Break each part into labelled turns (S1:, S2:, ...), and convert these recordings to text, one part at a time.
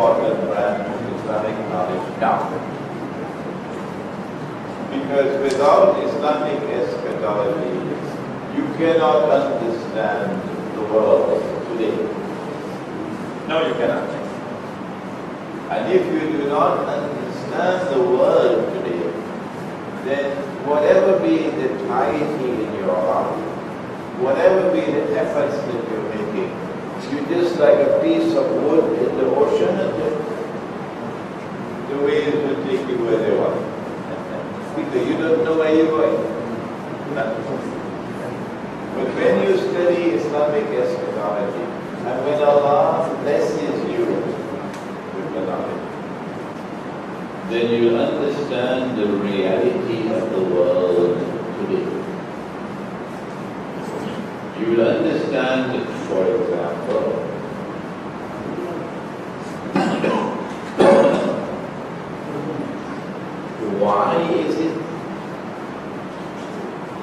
S1: important branch of Islamic knowledge now. Because without Islamic eschatology, you cannot understand the world today. No, you cannot. And if you do not understand the world today, then whatever be the piety in your heart, whatever be the efforts that you're making, you're just like a piece of wood in the ocean, and the waves will take you where they want. Because you don't know where you're going. But when you study Islamic eschatology, and when Allah blesses you with the knowledge, then you understand the reality of the world today. You will understand, for example, why is it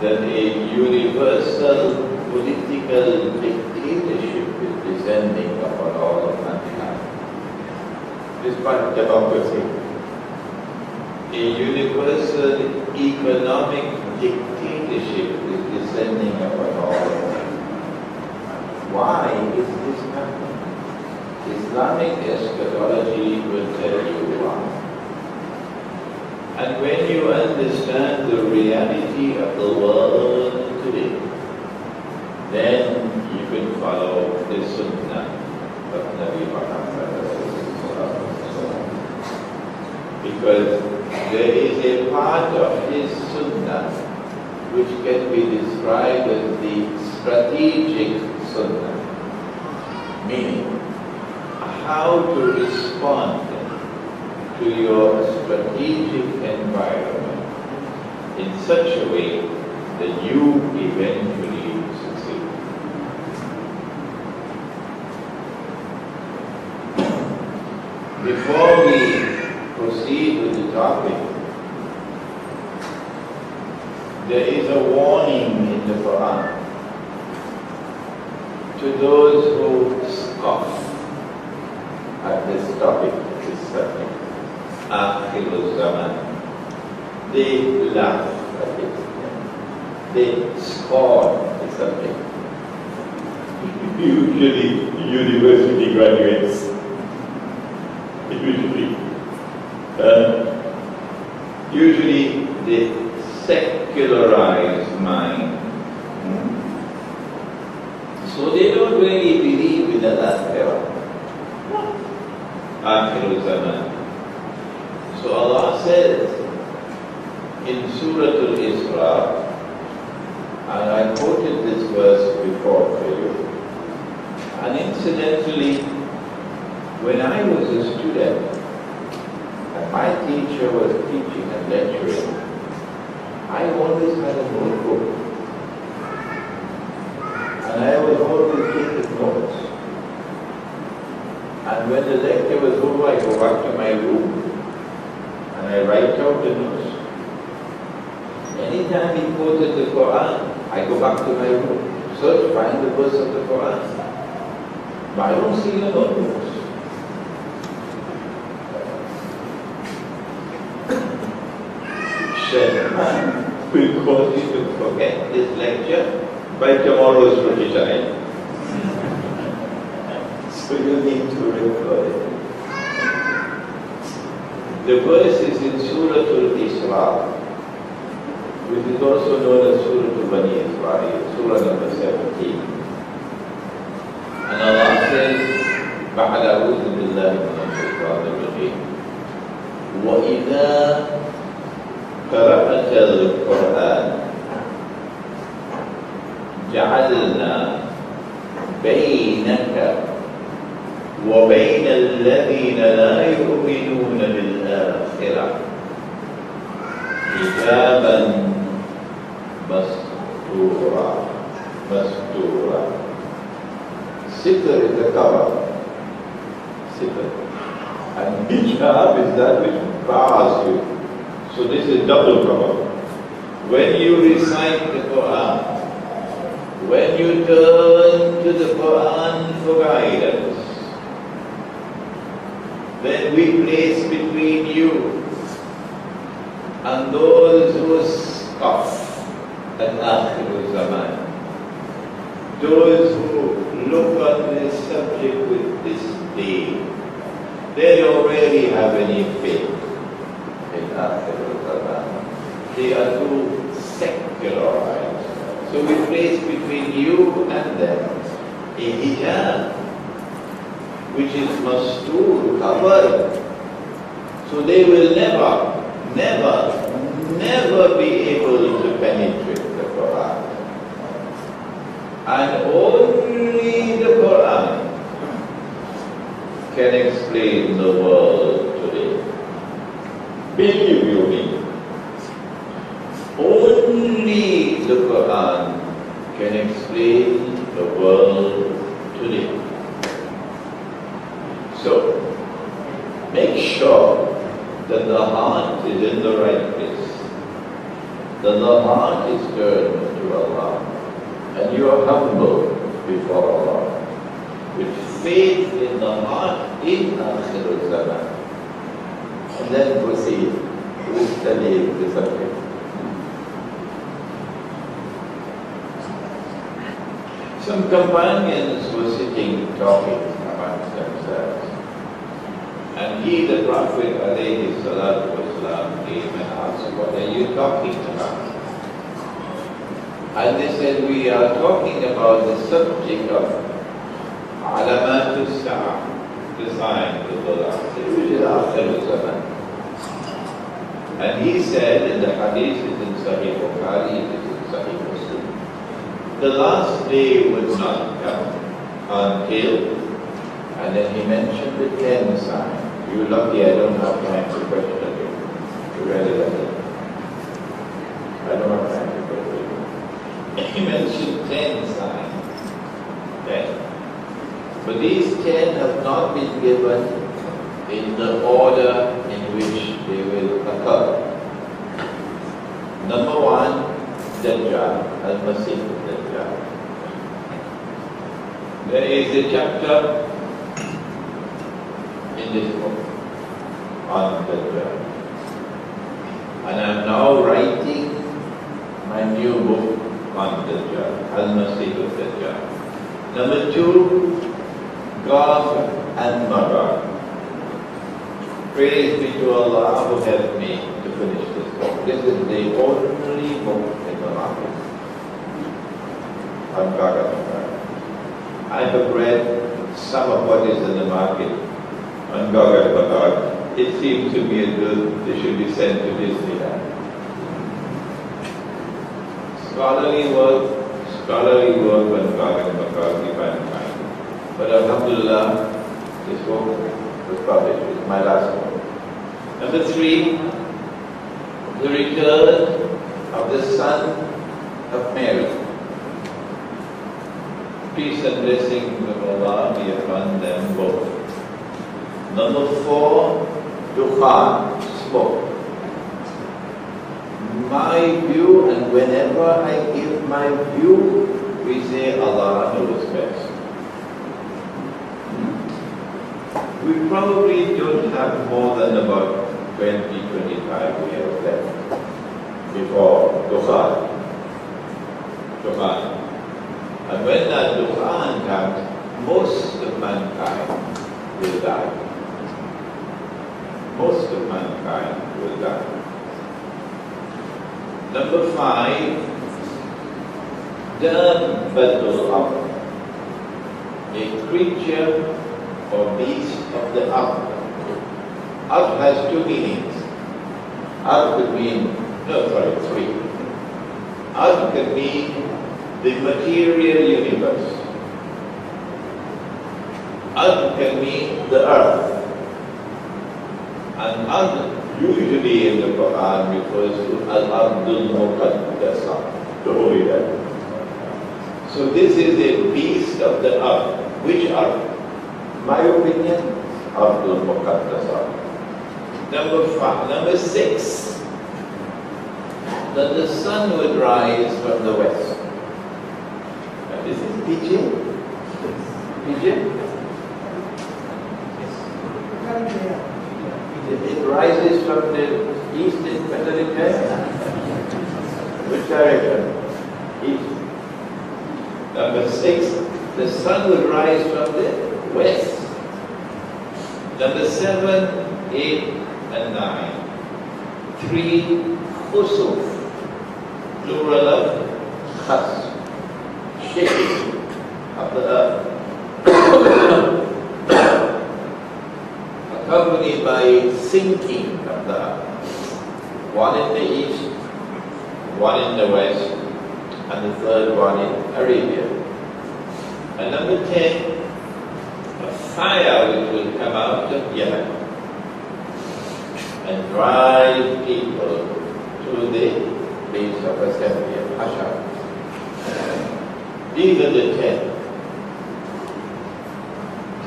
S1: that a universal political dictatorship is descending upon all of mankind? Despite democracy, a universal economic dictatorship is descending upon all of mankind. Why is this happening? Islamic eschatology will tell you why. And when you understand the reality of the world today, then you can follow the Sunnah of Nabi Muhammad. Because there is a part of his Sunnah which can be described as the strategic Sunnah, meaning how to respond to your strategic environment in such a way that you eventually succeed. Before we proceed with the topic, there is a warning in the Quran to those who scoff at this topic, this subject. Akhirul Zaman. They laugh at it. They scorn the subject. Usually university graduates. Usually the secularized mind. So they don't really believe in the Akhirah. Akhirul Zaman. So Allah says in Surah Al-Isra, and I quoted this verse before for you, and incidentally, when I was a student, and my teacher was teaching and lecturing, I always had a notebook, and I was always taking notes. And when the lecture was over, I go back to my room, and I write out the notes. Anytime he quoted the Quran, I go back to my room, search, find the verse of the Quran. But I don't see the notebooks. Shaitan will cause you to forget this lecture by tomorrow's Rosh Hashanah. So you need to record it. The verse is in Surah Al-Isra, which is also known as Surah Al-Bani Israel, Surah number 17. And Allah says, بَعْدَ أَعُوذُ بِاللَّهِ مِنَ الشَّيْطَانِ الرَّجِيمِ وَإِذَا قَرَأْتَ الْقُرْآنَ جَعَلْنَا بَيْنَكَ وَبَيْنَ الَّذِينَ لَا يُؤْمِنُونَ بِالْآخِرَةِ حِجَابًا مَسْتُورًا. Sitr is the cover. Sitr. And hijab is that which bars you. So this is double cover. When you recite the Quran, when you turn to the Quran for guidance, when we place between you and those who scoff at Akhirul Zaman, those who look on this subject with disdain, they don't really have any faith in Akhirul Zaman. They are too secularized. So we place between you and them a hijab, which is mastur, covered. So they will never be able to penetrate the Quran. And only the Quran can explain the world today. Believe you me. Only the Quran can explain the world today. So, make sure that the heart is in the right place, that the heart is turned to Allah, and you are humble before Allah, with faith in the heart in Akhirul Zaman. And then proceed to study the subject. Some companions were sitting talking amongst themselves. And he, the Prophet alayhi salatu wasalam, came and asked, what are you talking about? And they said, we are talking about the subject of alamatus sa'ah, the signs of the last day, which is Akhirul Zaman. And he said in the hadith, it is in Sahih Bukhari, it is in Sahih Muslim, the last day would not come until, and then he mentioned the 10 signs. You're lucky I don't have time to question you. You really lucky. I don't have time to question you. He mentioned 10 signs. 10. But these 10 have not been given in the order in which they will occur. Number 1, Dajjal, Al-Masih Dajjal. There is a chapter in this book on Dajjal. And I am now writing my new book on Dajjal, Al-Masih Dajjal. Number 2, Gog and Magog. Praise be to Allah who helped me to finish this book. This is the only book in the market on Gog and Magog. I have read some of what is in the market on Magog and Magog. It seems to me as though they should be sent to Disneyland. Scholarly work on Magog and Magog you can find. But Alhamdulillah, this book was published. It's my last book. Number 3, the return of the son of Mary. Peace and blessings of Allah be upon them both. Number 4, Dukhan, smoke. My view, and whenever I give my view, we say Allah knows best. We probably don't have more than about 20-25 years left before Dukhan. And when that Dukhan comes, most of mankind will die. Most of mankind will die. Number 5, Dabbatul Ard, a creature or beast of the Ard. Ard has 2 meanings. Ard could mean, 3. Ard could mean the material universe. Ard can mean the earth. And Ard usually in the Quran refers to Al-Ardul Muqaddasa, the Holy Land. So this is a beast of the earth. Which earth? My opinion, Ardul Muqaddasa. Number 6, that the sun would rise from the west. And this is PJ. It rises from the east in Mesopotamia. Which direction? East. Number 6, the sun will rise from the west. Number 7, 8, and 9. 3, khusuf, plural of khas, shaking of the earth, accompanied by sinking of the earth. One in the east, one in the west, and the third one in Arabia. And number 10, a fire which will come out of Yemen and drive people to the place of assembly of Hashar. These are the 10.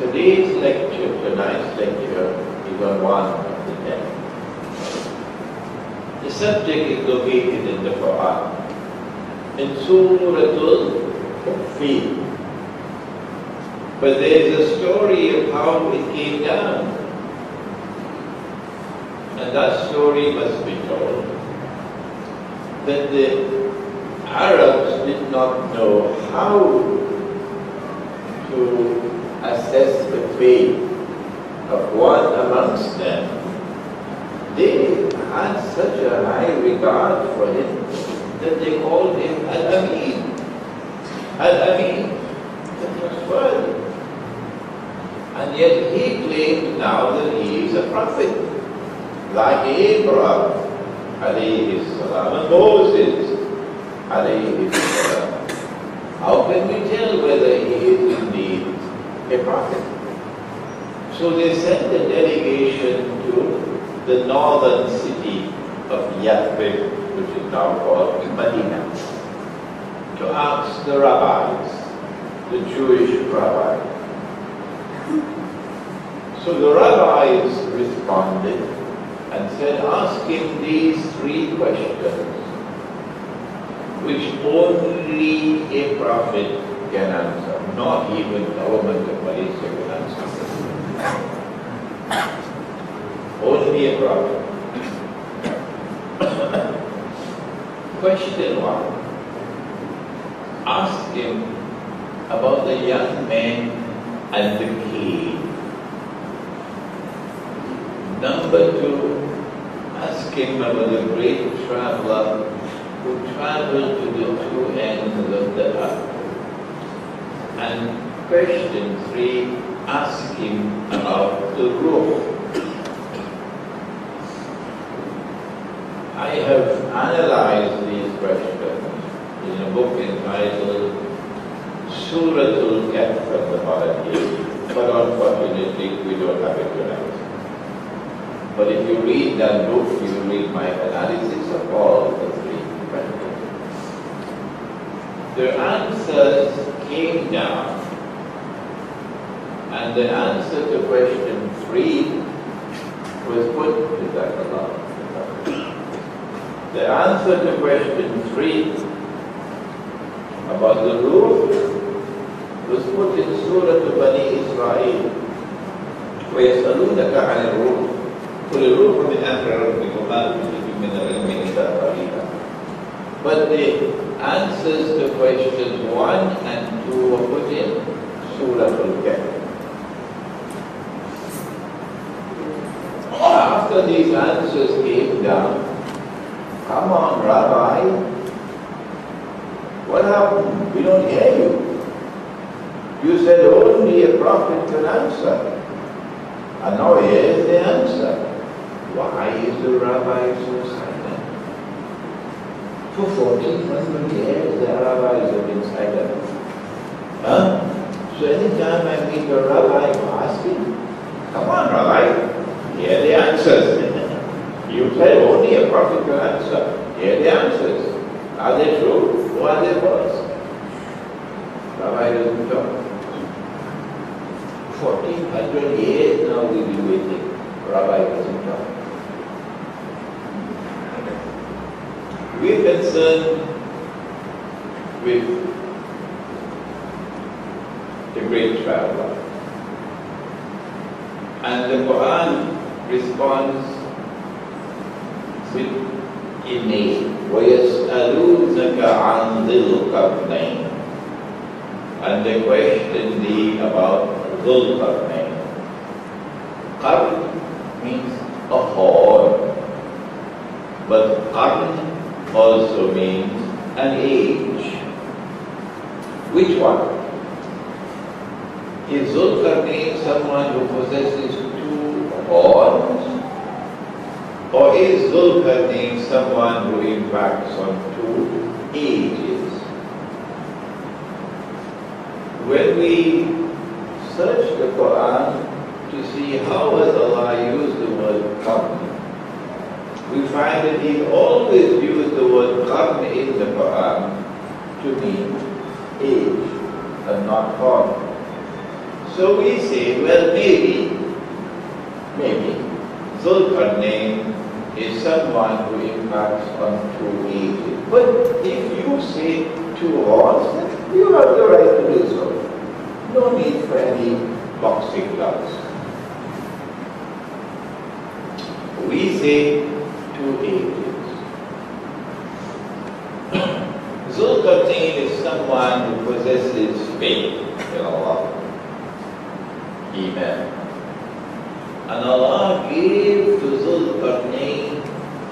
S1: Today's lecture, tonight's lecture, is on one of the 10. The subject is located in the Quran, in Suratul Fil. But there is a story of how it came down. And that story must be told. That the Arabs did not know how to assess the faith of one amongst them. They had such a high regard for him that they called him Al-Amin. Al-Amin, the trustworthy. And yet he claimed now that he is a prophet, like Abraham, alayhi salam, and Moses, alayhi salam. How can we tell whether he is indeed a prophet? So they sent a delegation to the northern city of Yathrib, which is now called Medina, to ask the rabbis, the Jewish rabbis. So the rabbis responded and said, ask him these 3 questions, which only a prophet can answer, not even government of Malaysia can answer. Only a prophet. Question 1. Ask him about the young man and the cave. Number 2, ask him about the great traveler who traveled to the 2 ends of the earth. And question 3, ask him about the roof. I have analyzed these questions in a book entitled Suratul Kahf al-Haraji, but unfortunately we don't have it tonight. But if you read that book, you will read my analysis of all the 3 questions. The answers came down, and the answer to question 3 was put to that Allah. The answer to question 3 about the roof was put in Surah Bani Israel, وَيَسْأَلُونَكَ عَنِ الرُّوحِ قُلِ الرُّوحُ مِنْ أَمْرِ رَبِّكَ وَمَا أُوتِيتُم مِّنَ الْعِلْمِ إِلَّا قَلِيلًا. But the answers to questions 1 and 2 were put in Surah Al-Kahf. After these answers came down, come on, Rabbi, what happened? We don't hear you. You said only a prophet can answer. And now here's the answer. Why is the Rabbi so silent? For 1400 years, the rabbis have been silent. Huh? So anytime I meet a rabbi, I'm asking, come on, Rabbi, here are the answers. You said only a prophet can answer. Here are the answers. Are they true or are they false? Rabbi doesn't talk. 1400 years now we've been waiting. Rabbi doesn't talk. We're concerned with the great traveler. And the Quran responds with a name. وَيَسْأَلُونَكَ عَنْ ذِي الْقَرْنَيْنِ. And they question thee about Dhul Qarnayn. Qarn means a horn, but Qarn also means an age. Which one? Is Dhul Qarnayn someone who possesses two horns? Or is Dhul Qarnayn someone who impacts on two ages? When we search the Quran to see how has Allah used the word qarn, we find that He always used the word qarn in the Quran to mean age and not horn. So we say, well, maybe Dhul Qarnayn is someone who impacts on two ages. But if you say two horns, then you have the right to do so. No need for any boxing gloves. We say two ages. Dhul Qarnayn is someone who possesses faith in Allah. Amen. And Allah gave to Dhul Qarnayn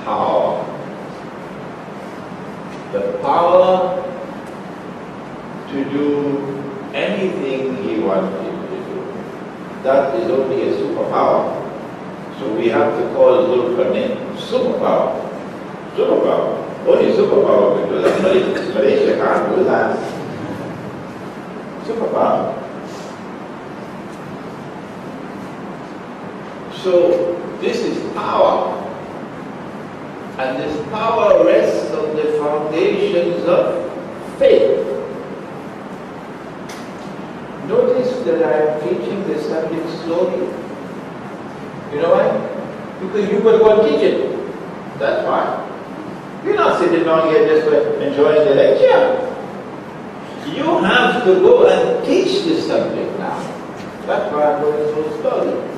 S1: power. The power to do anything he wanted to do. That is only a superpower. So we have to call Dhul Qarnayn superpower. Superpower. Only superpower because Malaysia can't do that. Superpower. So this is power. And this power rests on the foundations of faith. Notice that I am teaching this subject slowly. You know why? Because you will go and teach it. That's why. You're not sitting down here just enjoying the lecture. You have to go and teach this subject now. That's why I'm going so slowly.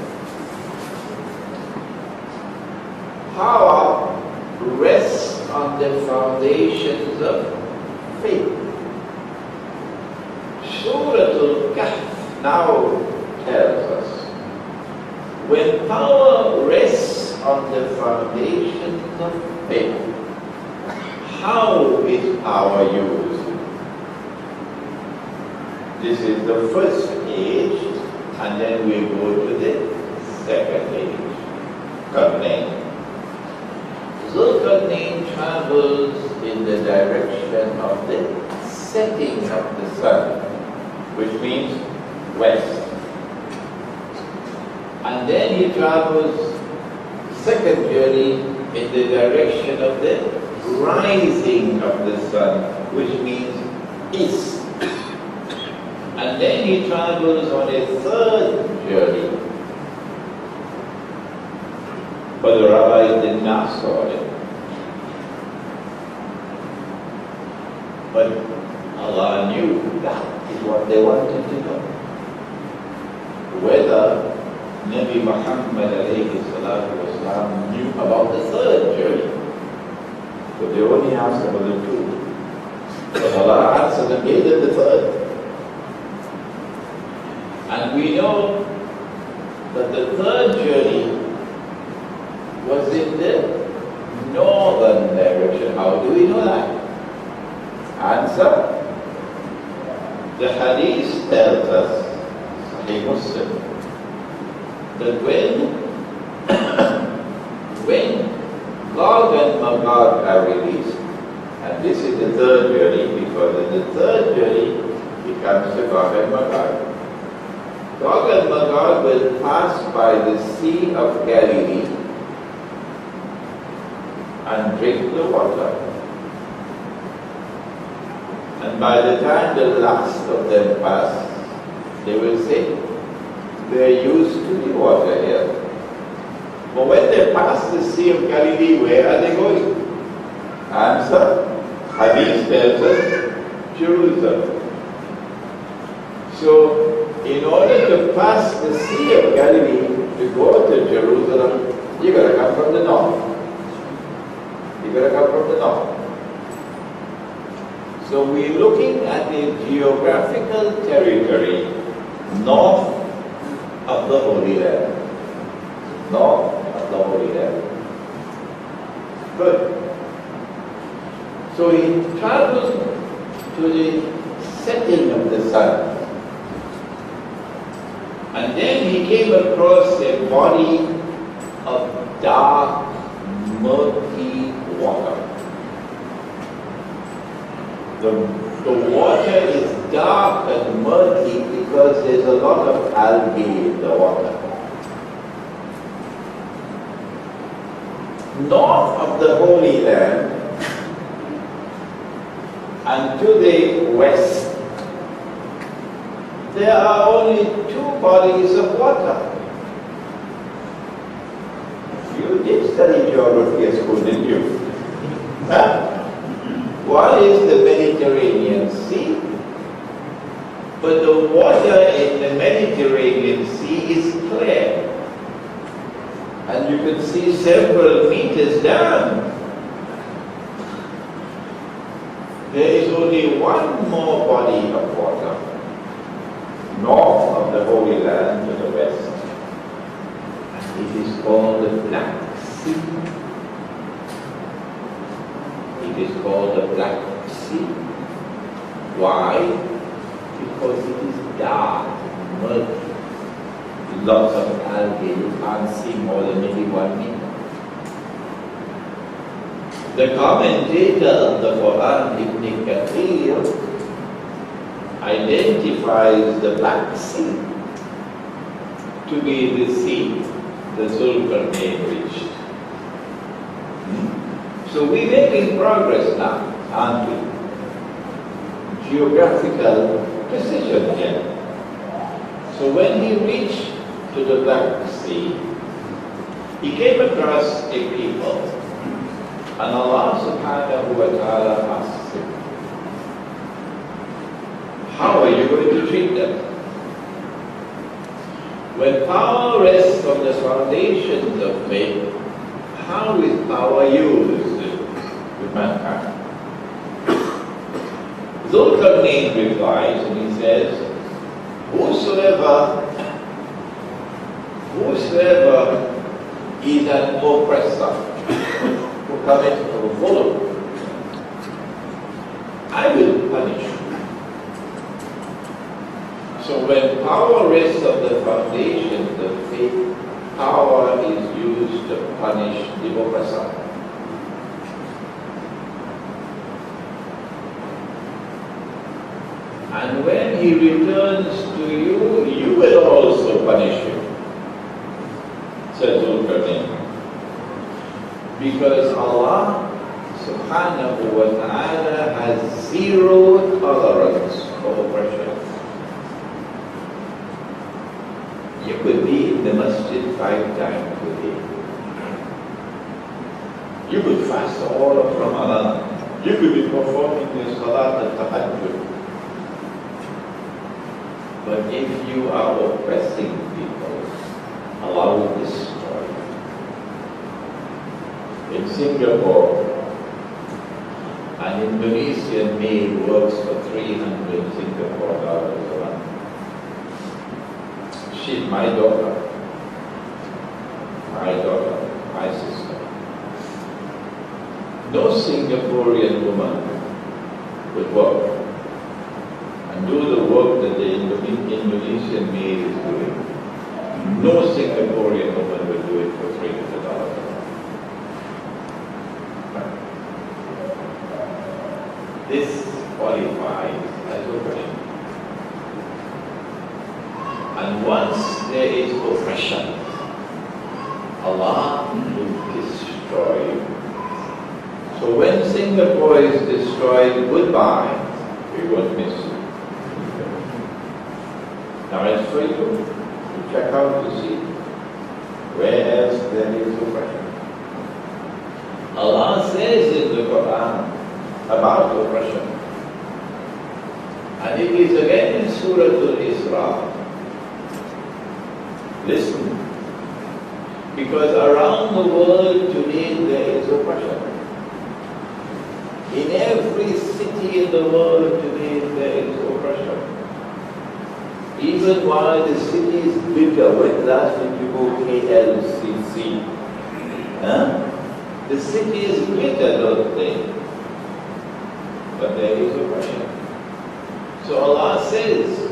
S1: Power rests on the foundations of faith. Surah Al-Kahf now tells us, when power rests on the foundations of faith, how is power used? This is the first age, and then we go to the second age, Qarnayn. Dhul Qarnayn travels in the direction of the setting of the sun, which means west. And then he travels second journey in the direction of the rising of the sun, which means east. And then he travels on a third journey. But the rabbis did not saw it. But Allah knew that is what they wanted to know. Whether Nabi Muhammad alayhi salatu wasalam knew about the third journey. But they only asked about the two. But Allah answered and gave them the third. And we know that the third journey was in the northern direction. How do we know that? Answer. The hadith tells us, Sahih Muslim, that when Gog and Magog are released, and this is the third journey, because in the third journey it comes to Gog and Magog. Gog and Magog will pass by the Sea of Galilee and drink the water. And by the time the last of them pass, they will say, we are used to the water here. But when they pass the Sea of Galilee, where are they going? Answer, Hadith tells us, Jerusalem. So, in order to pass the Sea of Galilee, to go to Jerusalem, you got to come from the north. You got to come from the north. So we're looking at the geographical territory north of the Holy Land. North of the Holy Land. Good. So he traveled to the setting of the sun. And then he came across a body of dark, murky water. The water is dark and murky because there's a lot of algae in the water. North of the Holy Land and to the west, there are only two bodies of water. You did study geography at school, didn't you? Huh? One is the Mediterranean Sea, but the water in the Mediterranean Sea is clear. And you can see several meters down. There is only one more body of water, north of the Holy Land to the west. And it is called the Black Sea. It is called the Black Sea. Why? Because it is dark, murky, lots of algae. You can't see more than maybe 1 meter. The commentator of the Quran, Ibn Kathir, identifies the Black Sea to be the sea the Zulkarnain reached. So we're making progress now, aren't we? Geographical precision here. So when he reached to the Black Sea, he came across a people, and Allah subhanahu wa ta'ala asked him, how are you going to treat them? When power rests on the foundations of faith, how is power used with mankind? Zulkarnain replies and he says, whosoever is an oppressor who commits zulm, I will punish you. So when power rests on the foundations of faith, power is used to punish the oppressor. And when he returns to you, you will also punish him, says Zulkarnain. Because Allah subhanahu wa ta'ala has zero tolerance for oppression. You could be in the masjid 5 times a day. You could fast all of Ramadan. You could be performing the salat al-tahajjud. But if you are oppressing people, Allah will destroy you. In Singapore, an Indonesian maid works for 300 Singapore dollars a month. She's my daughter, my sister. No Singaporean woman would work and do the work that the Indonesian maid is doing. No Singaporean woman will do it for $300 a month. This qualifies as oppression. And once there is oppression, Allah will destroy you. So when Singapore is destroyed, goodbye, we won't miss you. Now as for you, to check out to see where else there is oppression. Allah says in the Quran about oppression, and it is again in Surah Al-Isra. Listen, Because around the world today there is oppression. In every city in the world today there is oppression. Even while the city is bigger, when last did you go KLCC? Huh? The city is bigger, don't they? But there is oppression. So Allah says,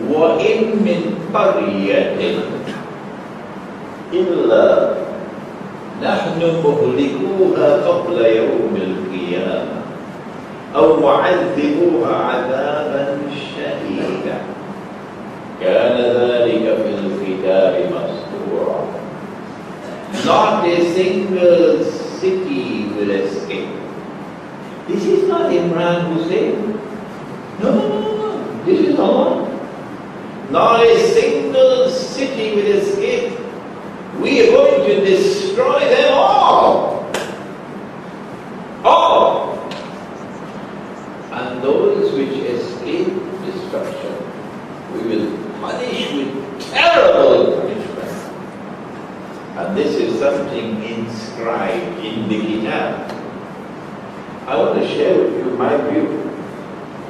S1: وَإِن مِّن قَرْيَةٍ إِلَّا نَحْنُ مُهْلِكُوهَا قَبْلَ يَوْمِ الْقِيَامَةِ أَوْ مُعَذِّبُوهَا عَذَابًا شَدِيدًا كَانَ ذَلِكَ فِي الْكِتَابِ مَسْطُورًا. Not a single city will escape. This is not Imran Hosein. No. This is Allah. Not a single city will escape. We are going to destroy them all. All. And those which escape destruction, we will punish with terrible punishment. And this is something inscribed in the Kitab. I want to share with you my view,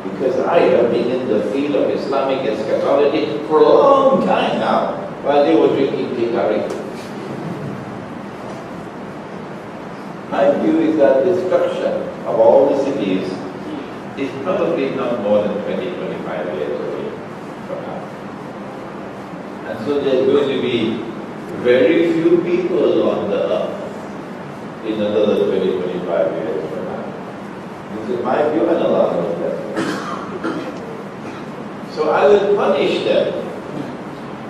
S1: because I have been in the field of Islamic eschatology for a long time now, while they were drinking tikari. My view is that destruction of all the cities is probably not more than 20-25 years away from now. And so there's going to be very few people on the earth in another 20-25 years from now. This is my view, and Allah knows that. So I will punish them.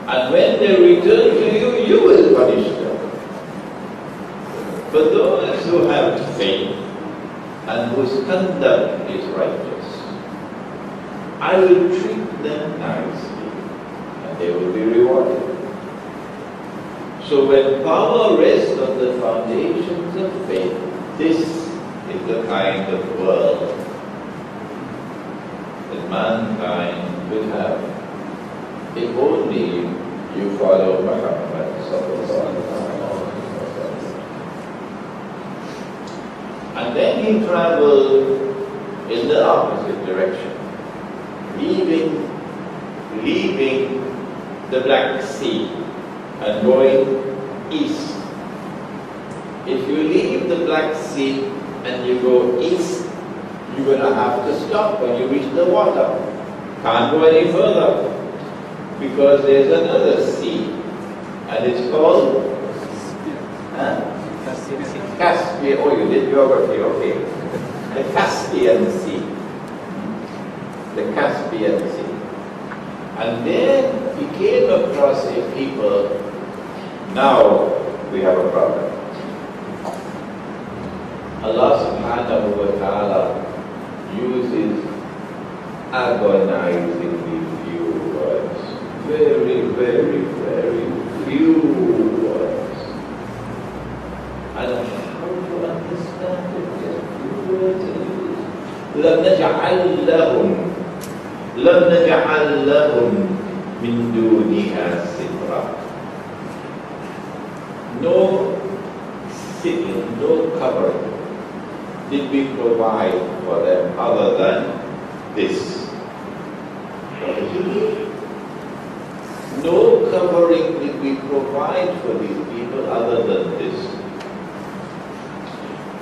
S1: And when they return to you, you will punish them. For those who have faith and whose conduct is righteous, I will treat them nicely and they will be rewarded. So when power rests on the foundations of faith, this is the kind of world that mankind will have if only you follow Muhammad sallallahu alaihi wasallam. And then he traveled in the opposite direction, leaving the Black Sea and going east. If you leave the Black Sea and you go east, you're going to have to stop when you reach the water. Can't go any further, because there's another sea, and it's called Caspian. Oh, you did geography, okay. The Caspian Sea. The Caspian Sea. And then he came across a people. Now we have a problem. Allah subhanahu wa ta'ala uses agonizingly few words. Very, very, very few words. And how to understand it? Just few words. لم نجعل لهم من دونها سترا. No sitting, no covering did we provide for them other than this. No covering did we provide for these people other than this.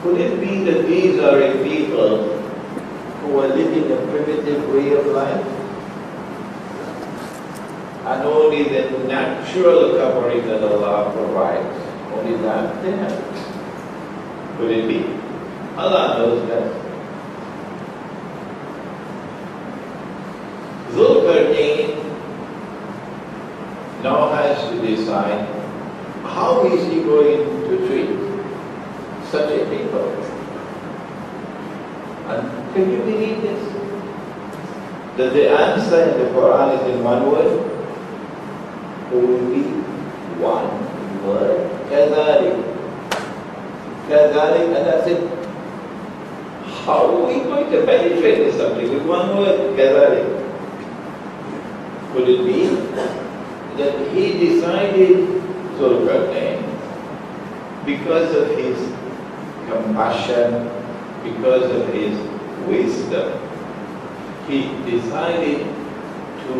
S1: Could it be that these are a people who are living a primitive way of life, and only the natural covering that Allah provides, only that they have? Could it be? Allah knows best. Zulkarnain now has to decide how is he going to treat such a people. And can you believe this? That the answer in the Quran is in one word? Only one word. كَذَلِكَ. كَذَلِكَ, and that's it. How are we going to penetrate this subject with one word? كَذَلِكَ. Could it be that he decided, Zulkarnain, because of his compassion, because of his wisdom, he decided to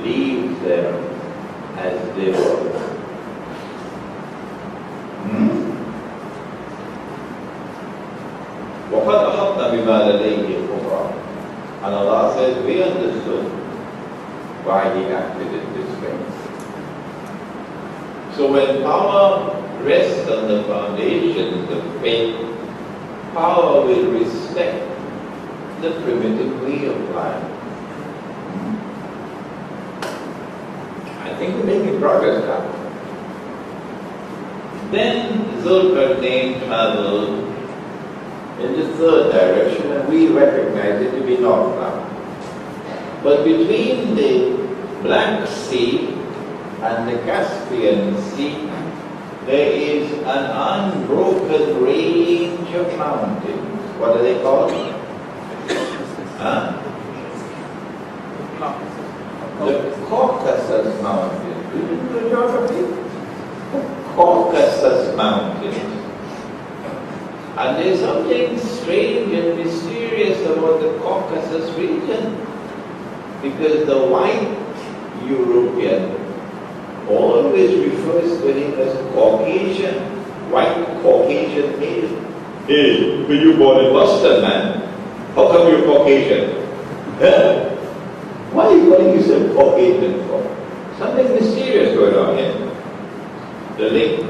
S1: leave them as they were. وَقَدْ أَحَطْنَا بِمَا لَدَيْهِ خُبْرًا. And Allah says, we understood why he acted in this way. So when power rests on the foundations of faith, power will respect the primitive way of life. I think we're making progress now. Then Zulkarnain traveled in the third direction, and we recognize it to be north now. But between the Black Sea and the Caspian Sea, there is an unbroken range of mountains. What are they called? The Caucasus Mountains. Do you know geography? Caucasus Mountains. And there's something strange and mysterious about the Caucasus region, because the white European always refers to him as Caucasian, white Caucasian male. Hey, were you born in Boston, man? How come you're Caucasian? Huh? Why are you calling yourself Caucasian for? Something mysterious going on here. The link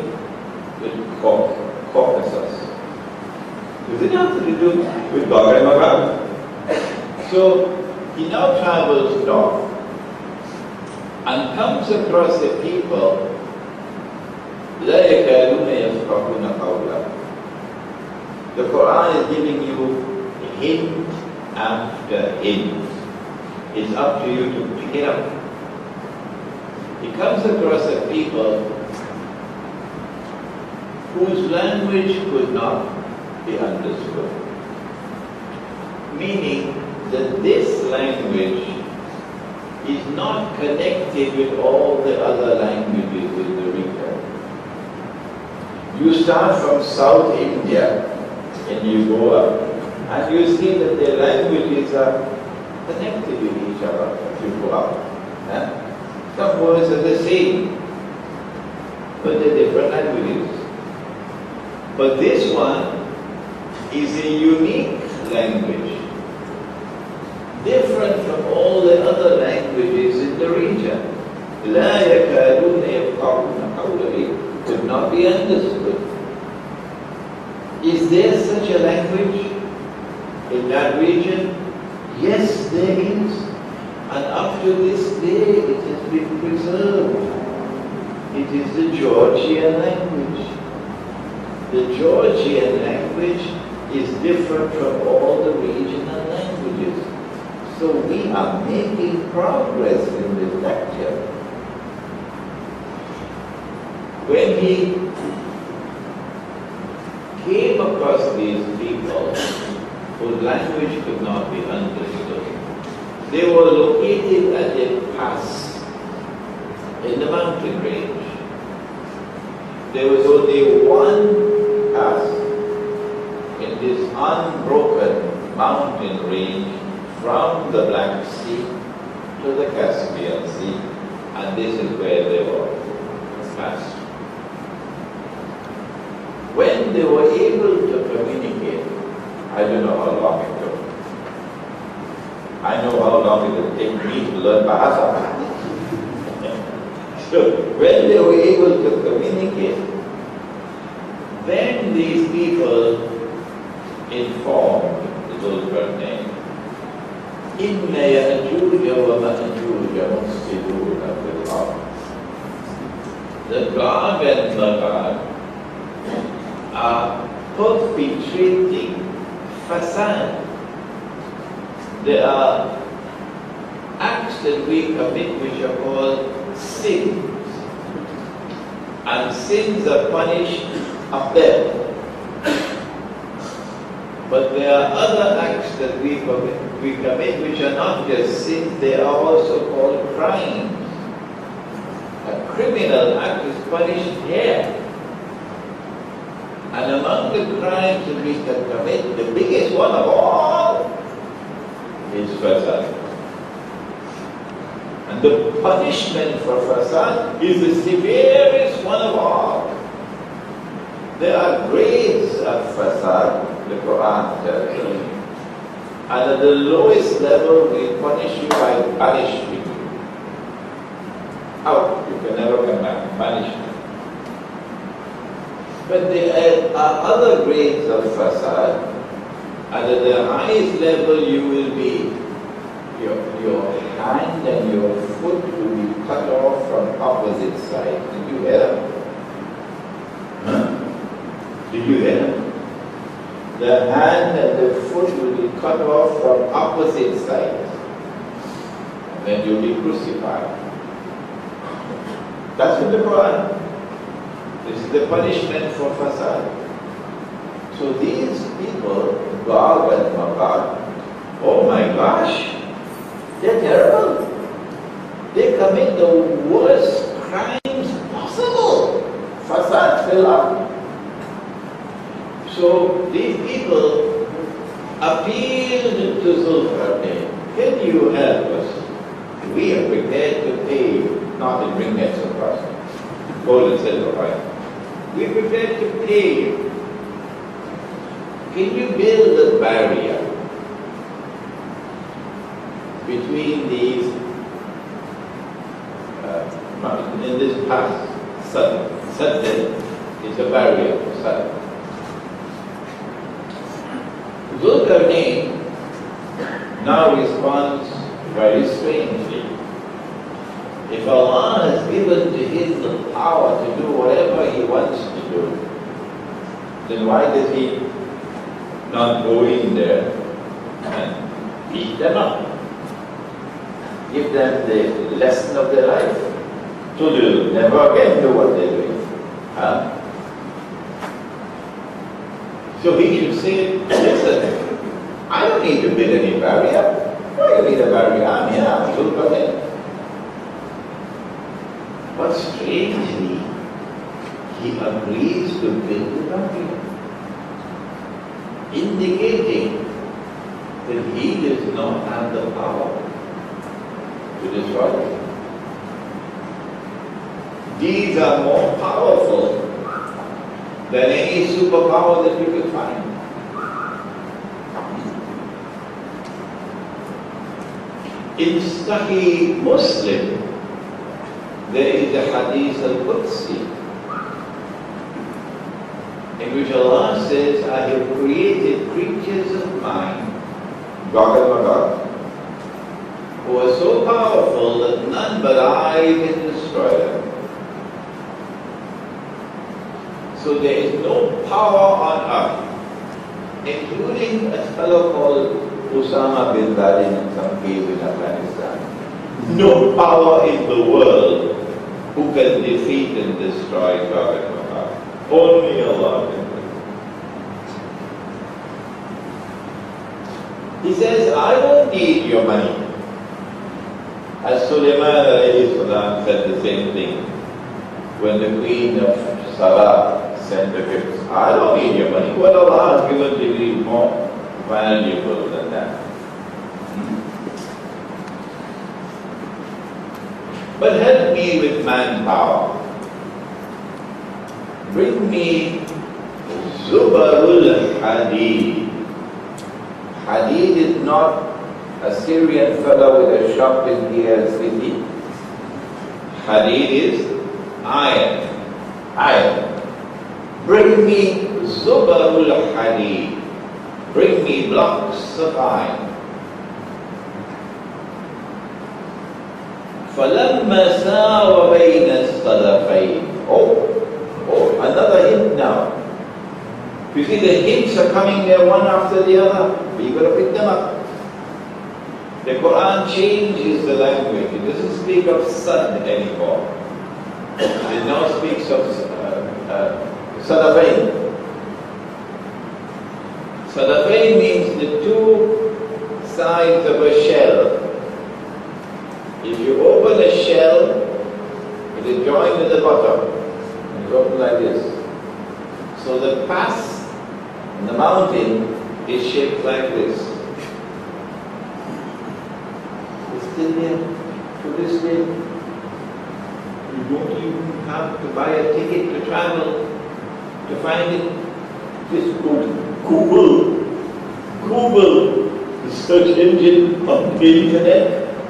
S1: with Caucasus. Does it have to do with Magog and Magog? So he now travels north and comes across a people لا يكادون يفقهون قولا. The Quran is giving you hint after hint. It's up to you to pick it up. He comes across a people whose language could not be understood. Meaning that this language is not connected with all the other languages in the region. You start from South India and you go up, and you see that their languages are connected with each other as you go up. Some words are the same, but they're different languages. But this one is a unique language, different from all the other languages in the region. لا يكادون يفقهون قولا, could not be understood. Is there such a language in that region? Yes, there is. And up to this day it has been preserved. It is the Georgian language. The Georgian language is different from all the regional languages. So we are making progress in this lecture. When he came across these people whose language could not be understood, they were located at a pass in the mountain range. There was only one pass in this unbroken mountain range from the Black Sea to the Caspian Sea, and this is where they were passed. When they were able to communicate, I don't know how long it took. I know how long it would take me to learn Bahasa. So when they were able to communicate, then these people informed the Zulkarnain, إِنَّ يَأْجُوجَ وَمَأْجُوجَ مُفْسِدُونَ فِي الْأَرْضِ. The Gog and Magog are perpetrating fasad. There are acts that we commit which are called sins. And sins are punished of death. But there are other acts that we commit which are not just sins, they are also called crimes. A criminal act is punished here. And among the crimes that we can commit, the biggest one of all is fasad. And the punishment for fasad is the severest one of all. There are grades of fasad, the Quran tells us. And at the lowest level, we punish you by banishment. Out, you can never come back, banishment. But there are other grades of fasad, and at the highest level you will be, your hand and your foot will be cut off from opposite sides. Did you hear that? Huh? Did you hear that? The hand and the foot will be cut off from opposite sides. And then you'll be crucified. That's in the Quran. This is the punishment for fasad. So these people, Gog and Magog, oh my gosh, they're terrible. They commit the worst crimes possible. Fasad fell up. So these people appealed to Zulkarnain. Can you help us? We are prepared to pay you, not in ringgits of course, gold and silver, right? We are prepared to pay you. Can you build a barrier between these, in this pass, Sadr is a barrier for Sadr. Zulkarnain now responds very strangely. If Allah has given to him the power to do whatever he wants to do, then why does he not go in there and beat them up? Give them the lesson of their life. So they'll never again do what they're doing. Huh? So he should say, listen, I don't need to build any barrier. Why do you need a barrier? I'm here, I'm Zulkarnain. But strangely, he agrees to build the barrier, indicating that he does not have the power to destroy it. These are more powerful than any superpower that you could find. In Sahih Muslim, there is a hadith al-Qudsi in which Allah says, I have created creatures of mine, Gog and Magog, who are so powerful that none but I can destroy them. So there is no power on earth, including a fellow called Osama bin Laden in some cave in Afghanistan. No power in the world who can defeat and destroy Gog and Magog. Only Allah can do it. He says, I don't need your money. As Sulaiman alayhi salam said the same thing when the queen of Salah sent the gifts. I don't need your money. What Allah has given to me is more valuable than that. But help me with manpower. Bring me Zubarul Hadid. Hadid is not a Syrian fellow with a shop in the city. Hadid is iron. Iron. Bring me Zubarul Hadid. Bring me blocks of iron. فَلَمَّا سَاوَ بَيْنَ الصَّدَفَيْنِ Oh, another hint now. You see the hints are coming there one after the other, but you've got to pick them up. The Quran changes the language. It doesn't speak of sun anymore. It now speaks of Sadafain. Sadafain means the two sides of a shell. If you open a shell, it is joined at the bottom. And it's open like this. So the pass in the mountain is shaped like this. It's still there to this day. You don't even have to buy a ticket to travel to find it. Just go to Google the search engine on the internet,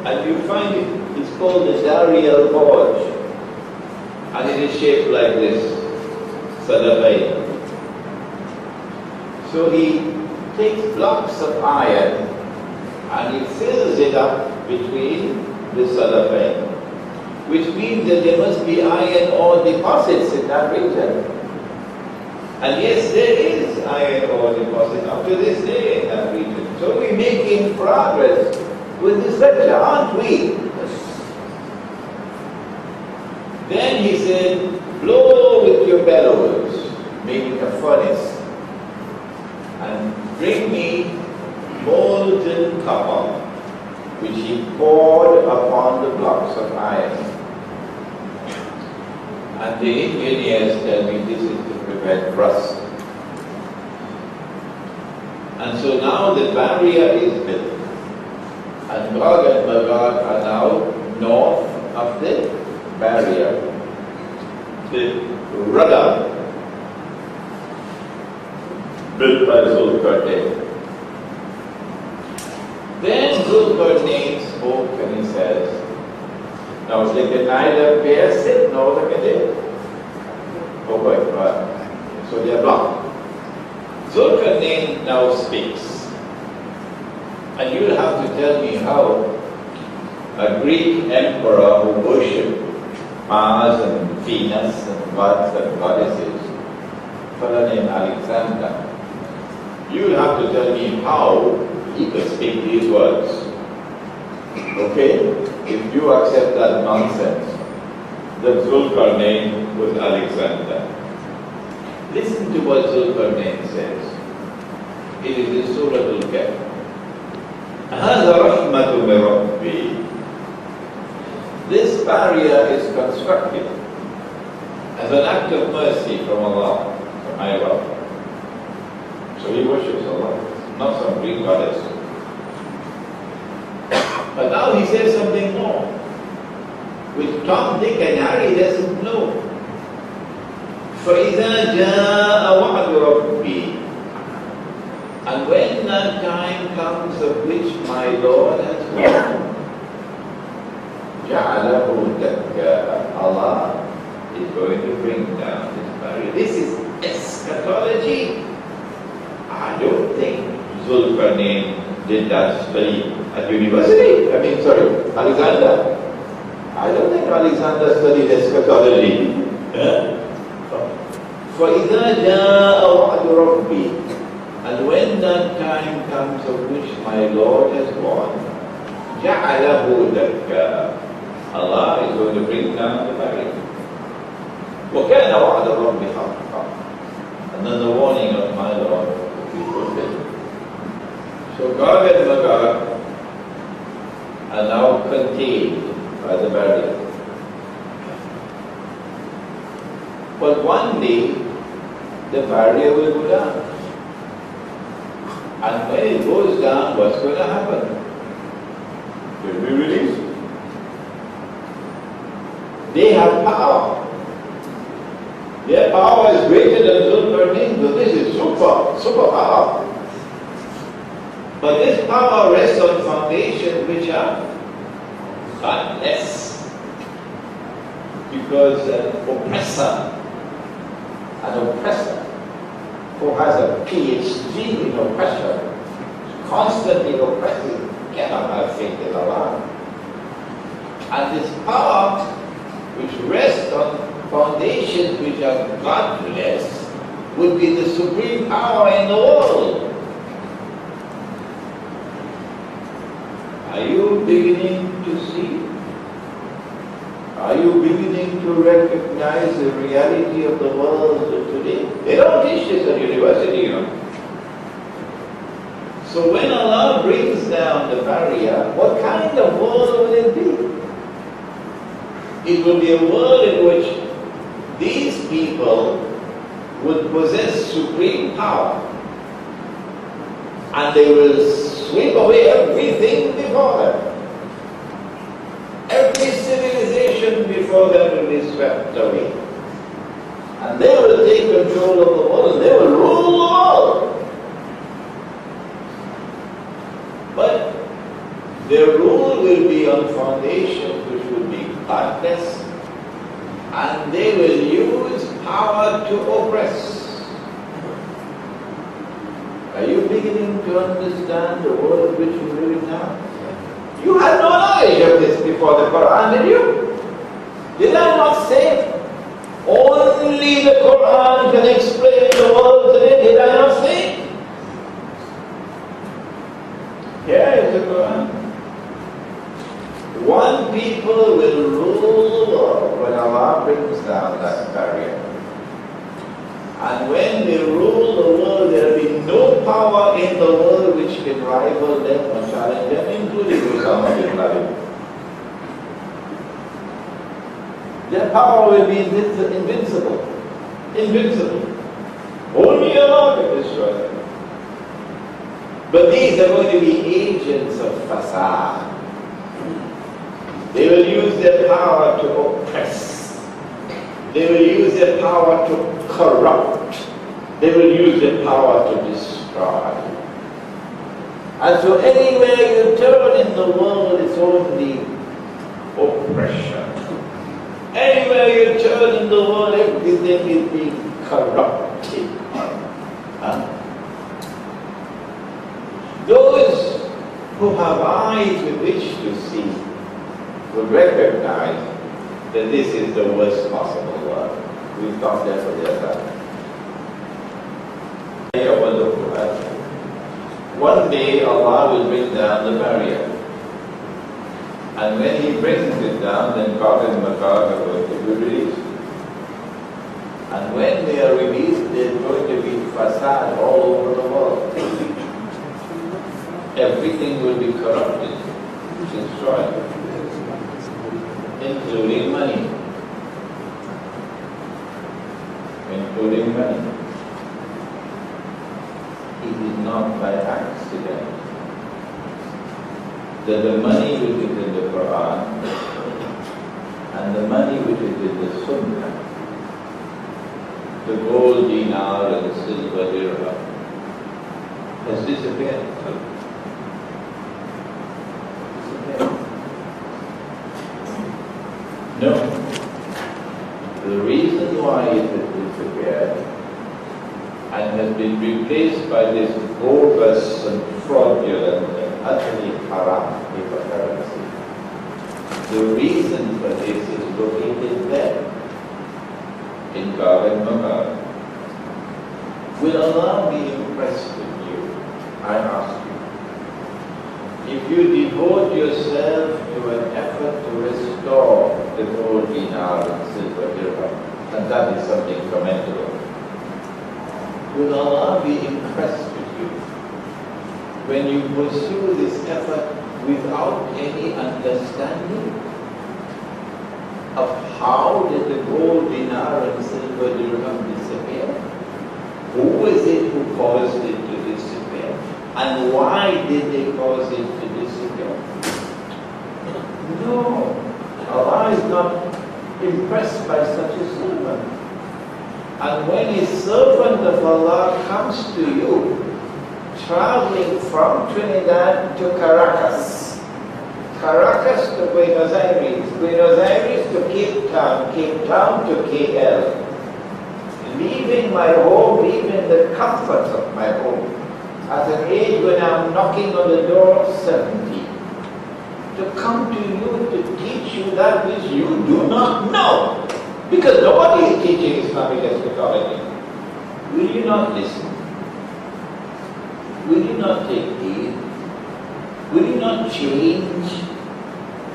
S1: and you find it. It's called the Dariel Gorge, and it is shaped like this, Sadafay. So he takes blocks of iron and he fills it up between the Sadafay, which means that there must be iron ore deposits in that region. And yes, there is iron ore deposit up to this day in that region. So we're making progress with this lecture, aren't we? Then he said, blow with your bellows, making a furnace, and bring me molten copper, which he poured upon the blocks of iron. And the engineers tell me this is to prevent rust. And so now the barrier is built. And Magog and Magog are now north of the barrier. The rudder built by Zulkarnain. Then Zulkarnain spoke and he says, now they can neither pierce it nor they can do. Oh boy, right. So they are blocked. Zulkarnain now speaks. And you'll have to tell me how a Greek emperor who worshipped Mars and Venus and gods and goddesses, a fellow named Alexander, you'll have to tell me how he could speak these words. Okay? If you accept that nonsense, that Zulkarnain was Alexander. Listen to what Zulkarnain says. It is in Surah Al-Kahf. هذا رحمة من ربي. This barrier is constructed as an act of mercy from Allah, from my Lord. So he worships Allah, not some Greek goddess. But now he says something more, which Tom, Dick and Harry doesn't know. فَإِذَا جَاءَ وَعْدُ رَبِّي. And when that time comes of which my Lord has come, جَعَلَهُ دَكَّاءَ. Allah is going to bring down this barrier. This is eschatology. I don't think Zulkarnain did that study at university. Alexander. I don't think Alexander studied eschatology. فَإِذَا جَاءَ وَعْدُ رَبِّي. And when that time comes of which my Lord has born, جَعَلَهُ دَكَّاءَ. Allah is going to bring down the barrier. وَكَانَ وَعْدَ رَبِّ حَقًّا. And then the warning of my Lord will be fulfilled. So Magog and Magog are now contained by the barrier. But one day, the barrier will go down. And when it goes down, what's going to happen? They will be released. They have power. Their power is greater than Zulkarnain, so this is super power. But this power rests on foundations which are godless. Because an oppressor who has a PhD in oppression, constantly oppressing, cannot have faith in Allah. And this power, which rests on foundations which are godless, would be the supreme power in the world. Are you beginning to see? Are you beginning to recognize the reality of the world of today? They don't teach this at university, you know. So when Allah brings down the barrier, what kind of world will it be? It will be a world in which these people would possess supreme power, and they will sweep away everything before them. Every civilization before them will be swept away. And they will take control of the world. They will rule the world. But their rule will be on foundations which will be badness, and they will use power to oppress. Are you beginning to understand the world which you live in now? You had no knowledge of this before the Quran, did you? Did I not say only the Quran can explain the world today? Did I not say? Here is the Quran. One people will rule the world when Allah brings down that barrier. And when they rule the world, there will be no power in the world which can rival them or challenge them, including Osama bin Laden. Their power will be invincible. Invincible. Only Allah can destroy them. But these are going to be agents of fasad. They will use their power to oppress. They will use their power to corrupt. They will use their power to destroy. And so anywhere you turn in the world, it's only oppression. Anywhere you turn in the world, everything is being corrupted. Huh? Those who have eyes with which to see will recognize that this is the worst possible world. We've come there for their time. One day Allah will bring down the barrier. And when He brings it down, then Magog and Magog are going to be released. And when they are released, there's going to be fasad all over the world. Everything will be corrupted, destroyed, including money. Including money. It is not by accident that the money which is in the Quran and the money which is in the Sunnah, the gold dinar and the silver dirham, has disappeared. No. The reason why it has disappeared and has been replaced by this bogus and fraudulent and utterly haram paper currency, the reason for this is located there, in Magog and Magog. Will Allah be impressed with you? I ask you. If you devote yourself to an effort to restore the gold dinar and silver dirham, and that is something commendable, will Allah be impressed with you when you pursue this effort without any understanding of how did the gold dinar and silver dirham disappear? Who is it who caused it to disappear? And why did they cause it to disappear? No, Allah is not impressed by such a servant. And when a servant of Allah comes to you, traveling from Trinidad to Caracas, Caracas to Buenos Aires, Buenos Aires to Cape Town, Cape Town to KL, leaving my home, leaving the comforts of my home, at an age when I'm knocking on the door of 70, to come to you to teach you that which you do not know. Because nobody is teaching Islamic eschatology. Will you not listen? Will you not take heed? Will you not change?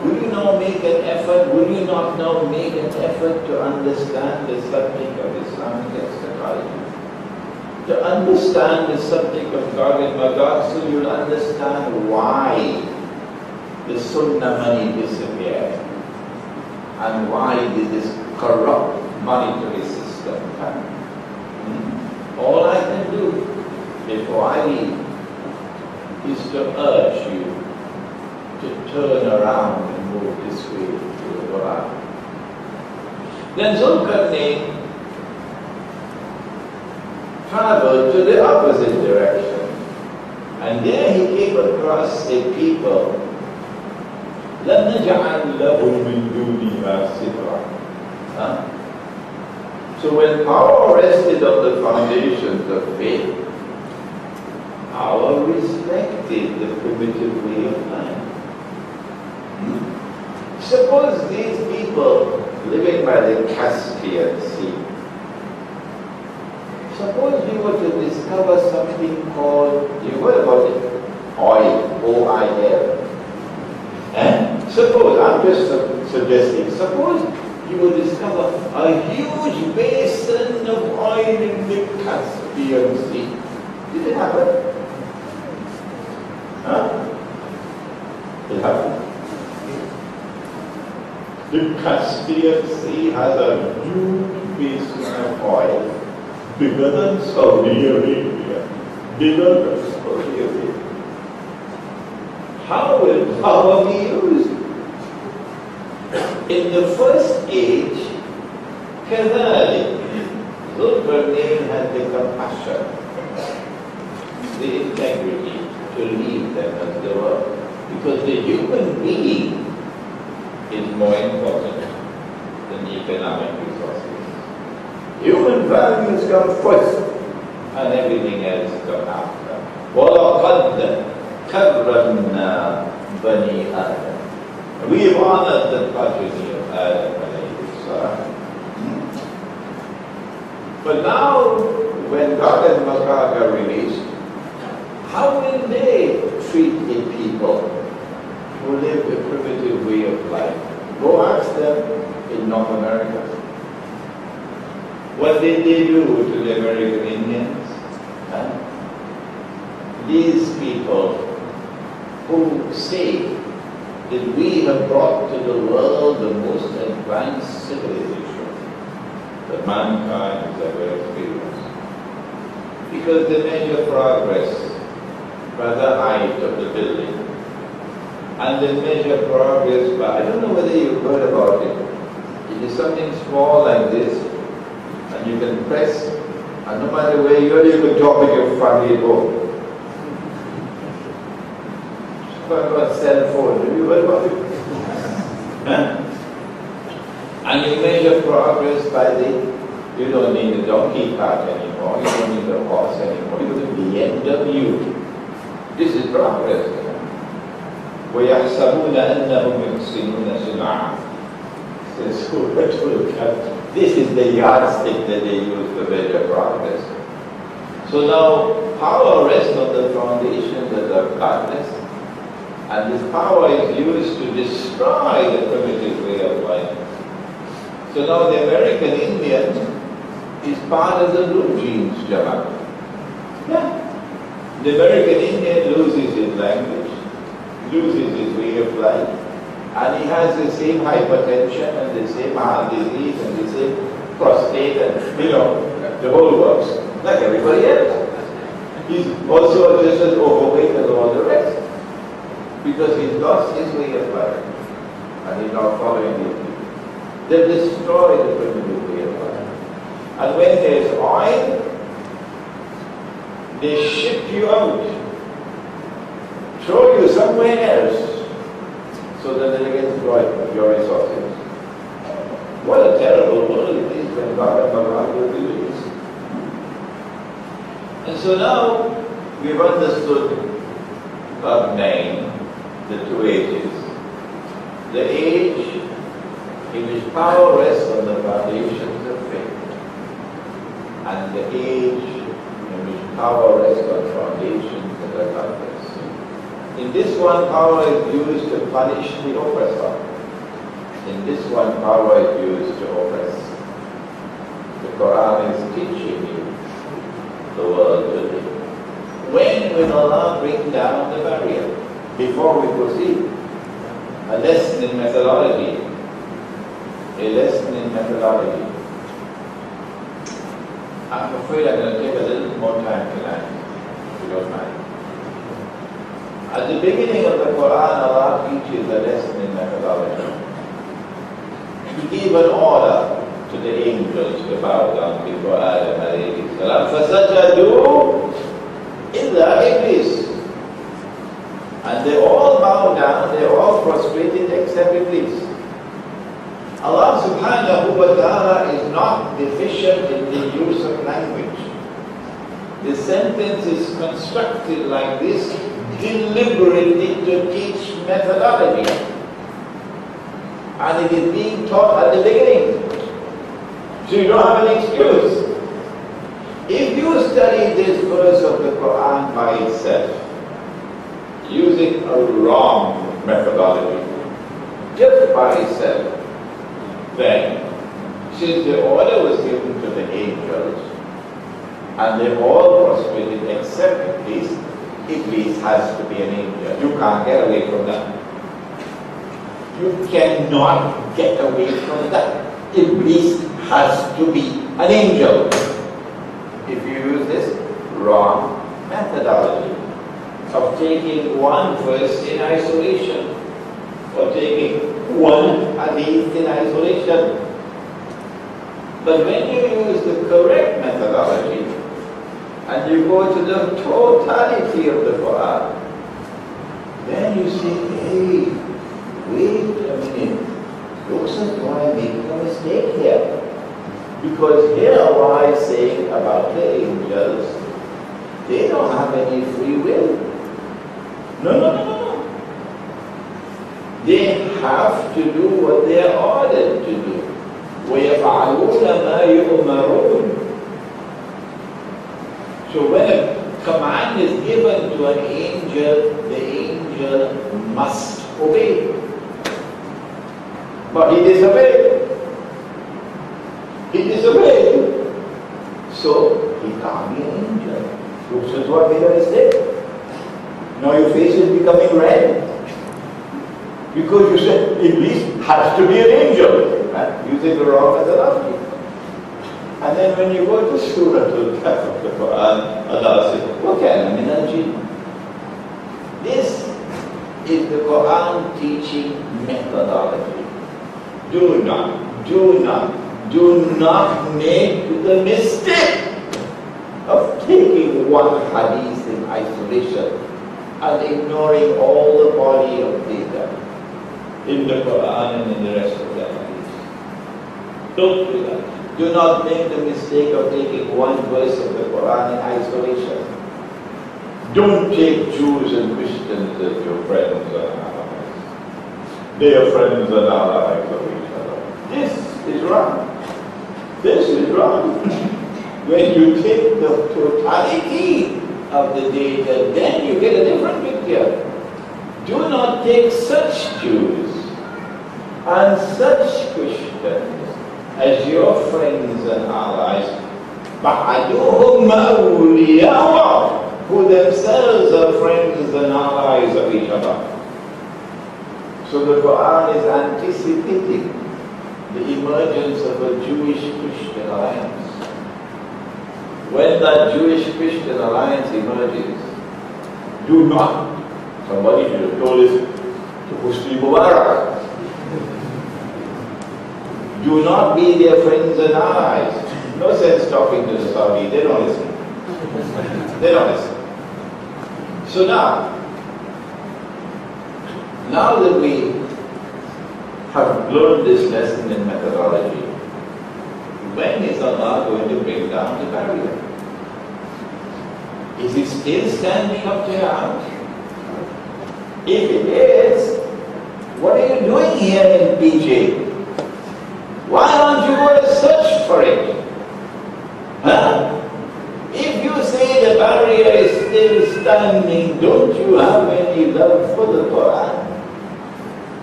S1: Will you not make an effort? Will you not now make an effort to understand the subject of Islamic eschatology? To understand the subject of Magog and Magog, so you'll understand why the Sunnah money disappeared. and why did this corrupt monetary system come? All I can do before I leave is to urge you to turn around and move this way to the Quran. Then Zulkarnain traveled to the opposite direction, and there he came across a people. لَمْ نَجْعَلْ لَهُمْ مِنْ دُونِهَا سِتْرًا. So when power rested on the foundations of faith, power respected the primitive way of life. Suppose these people living by the Caspian Sea, suppose we were to discover something called, you heard about it, oil, O-I-L. And suppose, I'm just suggesting, suppose you will discover a huge basin of oil in the Caspian Sea. Did it happen? It happened. The Caspian Sea has a huge basin of oil, bigger than Saudi Arabia, bigger than Saudi Arabia. How will power be used? In the first age, كذلك Zulkarnain had the compassion, the integrity to leave them as they were, because the human being is more important than economic resources. Human values come first, and everything else comes after. وَلَقَدْ كَرَّمْنَا بَنِي آدَمَ. We have honored the progeny of Adam alayhi salam. But now, when God and Magog are released, how will they treat a people who live a primitive way of life? Go ask them in North America. What did they do to the American Indians? These people who say that we have brought to the world the most advanced civilization that mankind has ever experienced. Because they measure progress by the height of the building. And they measure progress by, I don't know whether you've heard about it. It is something small like this, and you can press, and no matter where you are, you can talk with your family at home. About cell phone, have you heard about it? And you measure progress by the, you don't need a donkey cart anymore, you don't need a horse anymore, you need BMW. This is progress. وَيَحْسَبُونَ أَنَّهُمْ يُحْسِنُونَ صُنْعًا. This is the yardstick that they use to measure progress. So now, power rests on the foundations that are godless, and this power is used to destroy the primitive way of life. So now the American Indian is part of the blue jeans jamaat. Yeah. The American Indian loses his language, loses his way of life, and he has the same hypertension and the same heart disease and the same prostate and, the whole works, like everybody else. He's also just as overweight as all the rest, because he's lost his way of life and he's not following it. They've destroyed the primitive way of life. And when there's oil, they ship you out, throw you somewhere else, so that they can destroy your resources. What a terrible world it is when God and Magog will be released. And so now we've understood of nine, the two ages. The age in which power rests on the foundations of faith, and the age in which power rests on foundations that are godless. In this one, power is used to punish the oppressor. In this one, power is used to oppress. The Quran is teaching you the world today. When will Allah bring down the barrier? Before we proceed, a lesson in methodology. a lesson in methodology. I'm afraid I'm going to take a little more time tonight, if you don't mind. At the beginning of the Quran, Allah teaches a lesson in methodology. He gave an order to the angels to bow down before Adam alayhi salam. فَسَجَدُوا إِلَّا إِبْلِيسَ. And they all bow down, they all prostrated except Iblis. Allah subhanahu wa ta'ala is not deficient in the use of language. The sentence is constructed like this deliberately to teach methodology. And it is being taught at the beginning. So you don't have an excuse. If you study this verse of the Quran by itself, using a wrong methodology, just by itself, then, since the order was given to the angels, and they all prostrated except Iblis, Iblis has to be an angel. You can't get away from that. You cannot get away from that. Iblis has to be an angel. If you use this wrong methodology of taking one verse in isolation, or taking one hadith in isolation. But when you use the correct methodology, and you go to the totality of the Quran, then you say, hey, wait a minute, looks as though I made a mistake here. Because here Allah is saying about the angels, they don't have any free will. No. They have to do what they are ordered to do. وَيَفْعَلُونَ مَا يُؤْمَرُونَ. So when a command is given to an angel, the angel must obey. But he disobeyed. So he can't be an angel. Looks as though I made a mistake. Now your face is becoming red. Because you said Iblis has to be an angel. Right? Using the wrong methodology. And then when you go to Surah Al-Kahf of the Quran, Allah says, وَكَانَ مِنَ الْجِنِّ. This is the Quran teaching methodology. Do not make the mistake of taking one hadith in isolation and ignoring all the body of data in the Quran and in the rest of the hadith. Don't do that. Do not make the mistake of taking one verse of the Quran in isolation. Don't take Jews and Christians as your friends and allies. They are friends and allies of each other. This is wrong. This is wrong. When you take the totality of the data, then you get a different picture. Do not take such Jews and such Christians as your friends and allies, بَعْدُهُمْ أَوْلِيَاءُ, who themselves are friends and allies of each other. So the Quran is anticipating the emergence of a Jewish-Christian alliance. When that Jewish-Christian alliance emerges, do not, somebody should have told us to Husni Mubarak. Do not be their friends and allies. No sense talking to the Saudi, they don't listen. They don't listen. So now that we have learned this lesson in methodology, when is Allah going to bring down the barrier? Is it still standing up to out? If it is, what are you doing here in PJ? Why don't you go to search for it? Huh? If you say the barrier is still standing, don't you have any love for the Quran?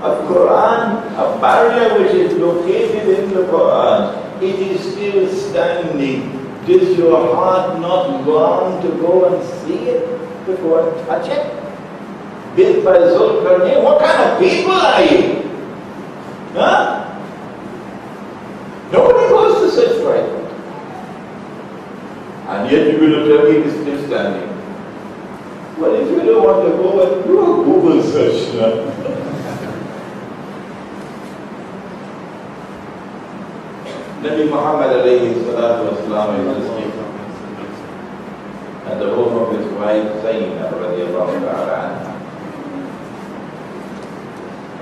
S1: A barrier which is located in the Quran, it is still standing. Does your heart not long to go and see it, to go and touch it? Built by Zulkarnain, what kind of people are you? Huh? Nobody goes to search for it. And yet you're going to tell me it's still standing. Well, if you don't want to go, do a Google search now. Nabi Muhammad alayhi salatu wasalam is asleep. At the home of his wife Zainab radiallahu ta'ala anha.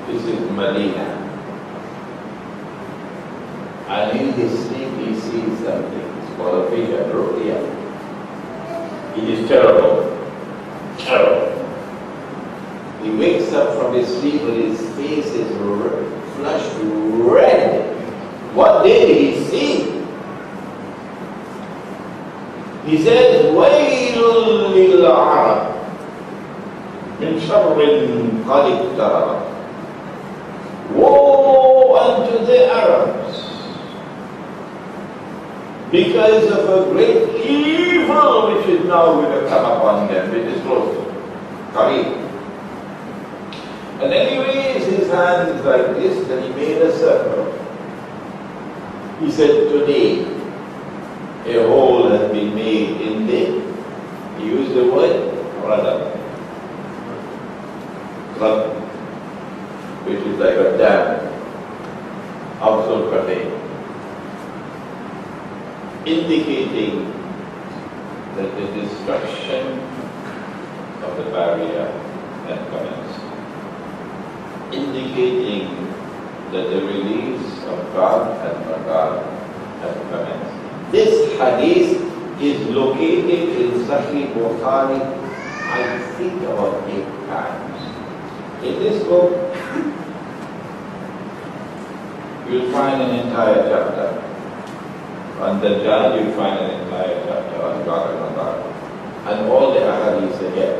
S1: This is Medina. And in his sleep he sees something. It's called a vision, ru'ya. It is terrible. Terrible. He wakes up from his sleep and his face is flushed red. What did he see? He says, وَيْلٌ لِلْعَرَبِ مِنْ شَرٍّ قَدِ اقْتَرَبَ. Woe unto the Arabs because of a great evil which is now going to come upon them, which is close. Qareeb. And then he raised his hands like this and he made a circle. He said, today a hole has been made in the, he used the word, radab, which is like a dam, also cutting, indicating that the destruction of the barrier had commenced, indicating that the release of God and Magog had commenced. This hadith is located in Sahih Bukhari, I think about 8 times. In this book, you'll find an entire chapter. On Dajjal, you'll find an entire chapter on God and Magog. And all the hadiths again.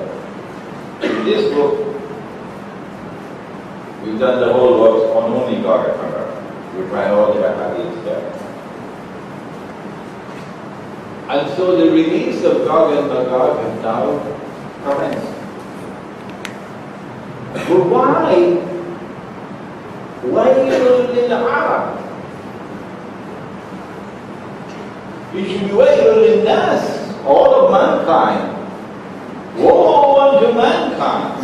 S1: In this book, we've done the whole works on only God and Magog. You'll find all the hadiths there. And so the release of Gog and Magog has now commenced. But why? وَيْلٌ لِلْعَرَبِ. It should be وَيْلٌ لِلنَّاسِ, all of mankind. Woe unto mankind.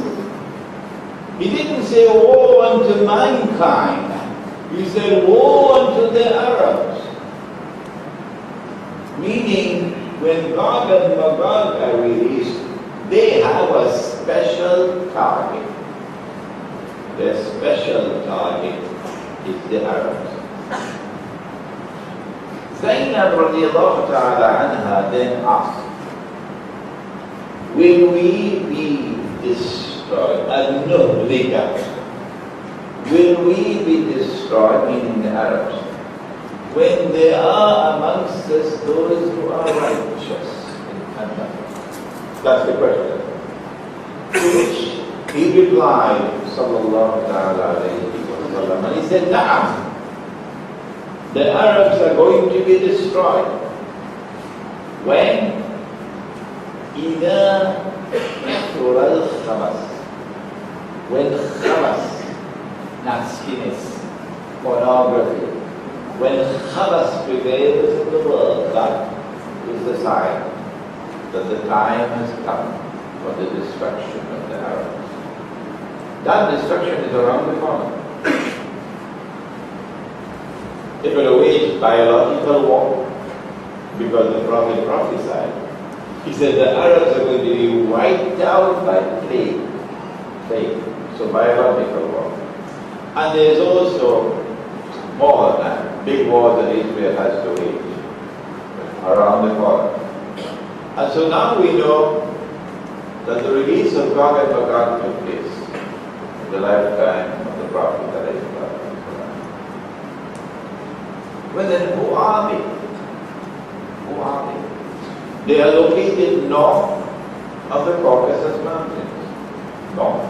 S1: He didn't say woe unto mankind. He said woe unto the Arabs. Meaning, when Gog and Magog are released, they have a special target. Their special target is the Arabs. Zainab radiallahu ta'ala anha then asked, will we be destroyed? Al-Nuhlika. Will we be destroyed, meaning the Arabs, when there are amongst us those who are righteous? That's the question. To which he replied, sallallahu ta'ala alayhi wa sallam, and he said, Na'am, the Arabs are going to be destroyed. When? إِذَا كَثُرَ الْخَبَثِ. When khabas, nastiness, pornography, when khabas prevails in the world, that is the sign that the time has come for the destruction of the Arabs. That destruction is around the corner. They will wage biological war because the Prophet prophesied. He said the Arabs are going to be wiped out by plague. So biological war. And there is also more than that, big war that Israel has to wage around the corner. And so now we know that the release of Gog and Magog took place in the lifetime of the Prophet. Well then, who are they? Who are they? They are located north of the Caucasus Mountains. North.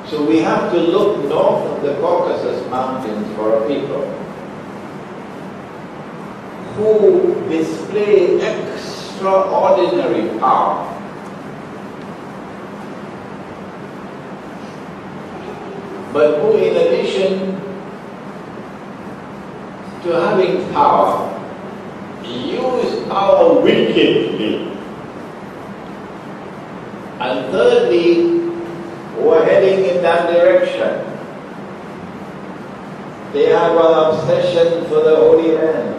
S1: So we have to look north of the Caucasus Mountains for a people who display extraordinary power. But who, in addition to having power, use power wickedly. And thirdly, we're heading in that direction. They have an obsession for the Holy Land.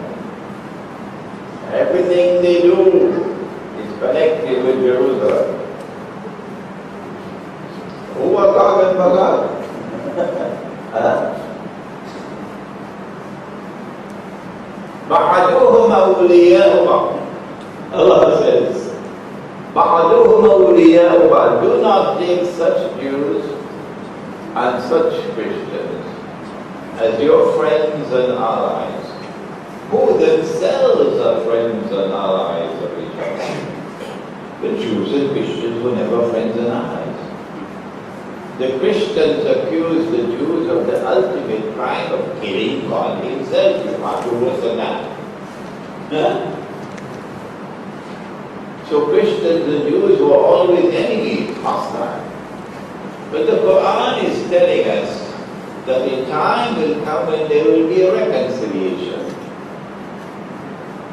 S1: Everything they do is connected with Jerusalem. Who are Magog and Magog? بعضهم أولياء بعض. Allah says, بعضهم أولياء بعض. Do not take such Jews and such Christians as your friends and allies, who themselves are friends and allies of each other. The Jews and Christians were never friends and allies. The Christians accuse the Jews of the ultimate crime of killing God himself. You can't do worse than that. Huh? So Christians and Jews were always enemies, hostile. But the Quran is telling us that a time will come when there will be a reconciliation.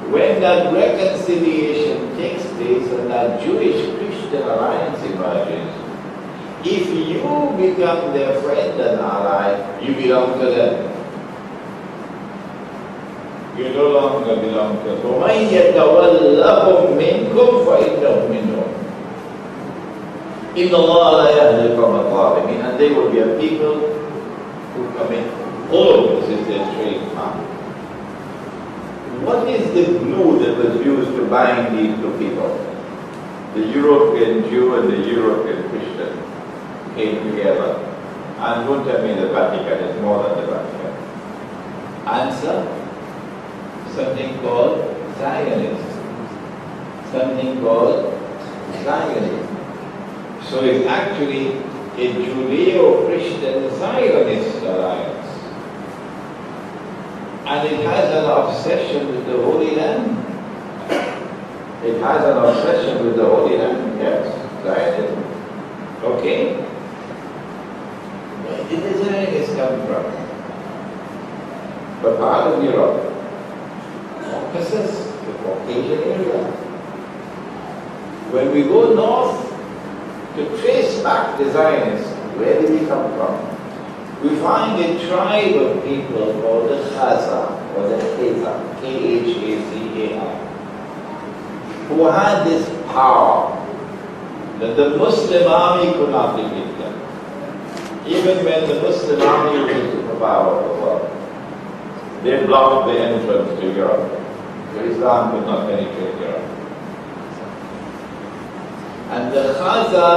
S1: When that reconciliation takes place and that Jewish-Christian alliance emerges, if you become their friend and ally, you belong to them. You no longer belong to them. وَمَنْ يَتَوَلَّهُمْ مِنْكُمْ فَإِنَّهُ مِنْهُمْ إِنَّ اللَّهَ لَا يَهْدِي الْقَوْمَ الظَّالِمِينَ. And they will be a people who commit zulm, is their trademark. What is the glue that was used to bind these two people? The European Jew and the European Christian came together. And don't tell me the Vatican is more than the Vatican. Answer? Something called Zionism. Something called Zionism. So it's actually a Judeo-Christian Zionist alliance. And it has an obsession with the Holy Land. It has an obsession with the Holy Land, yes, Zionism. Okay? Where did the Zionists come from? But part of Europe, Caucasus, the Caucasian area. When we go north to trace back the Zionists, where did they come from? We find a tribe of people called the Khaza, or the Khazar, K-H-A-Z-A-R, who had this power that the Muslim army could not defeat them. Even when the Muslim army was the superpower of the world, they blocked the entrance to Europe. So Islam could not penetrate Europe. And the Khaza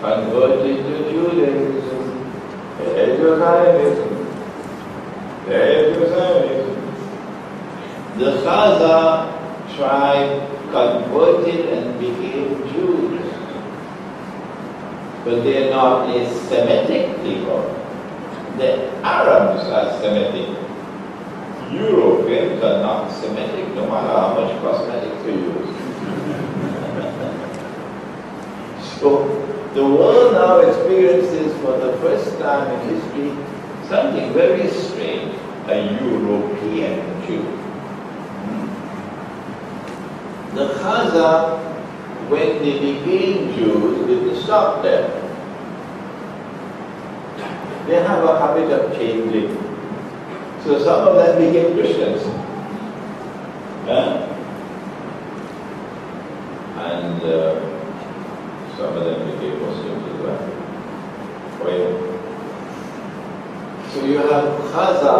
S1: converted to Judaism, to Zionism, to Zionism. The Khaza tribe converted and became Jews. But they are not a Semitic people. The Arabs are Semitic. Europeans are not Semitic, no matter how much cosmetics they use. So, the world now experiences for the first time in history something very strange, a European Jew. The Khaza, when they became Jews, didn't stop them. They have a habit of changing. So some of them became Christians. And some of them became Muslims as well. So you have Khaza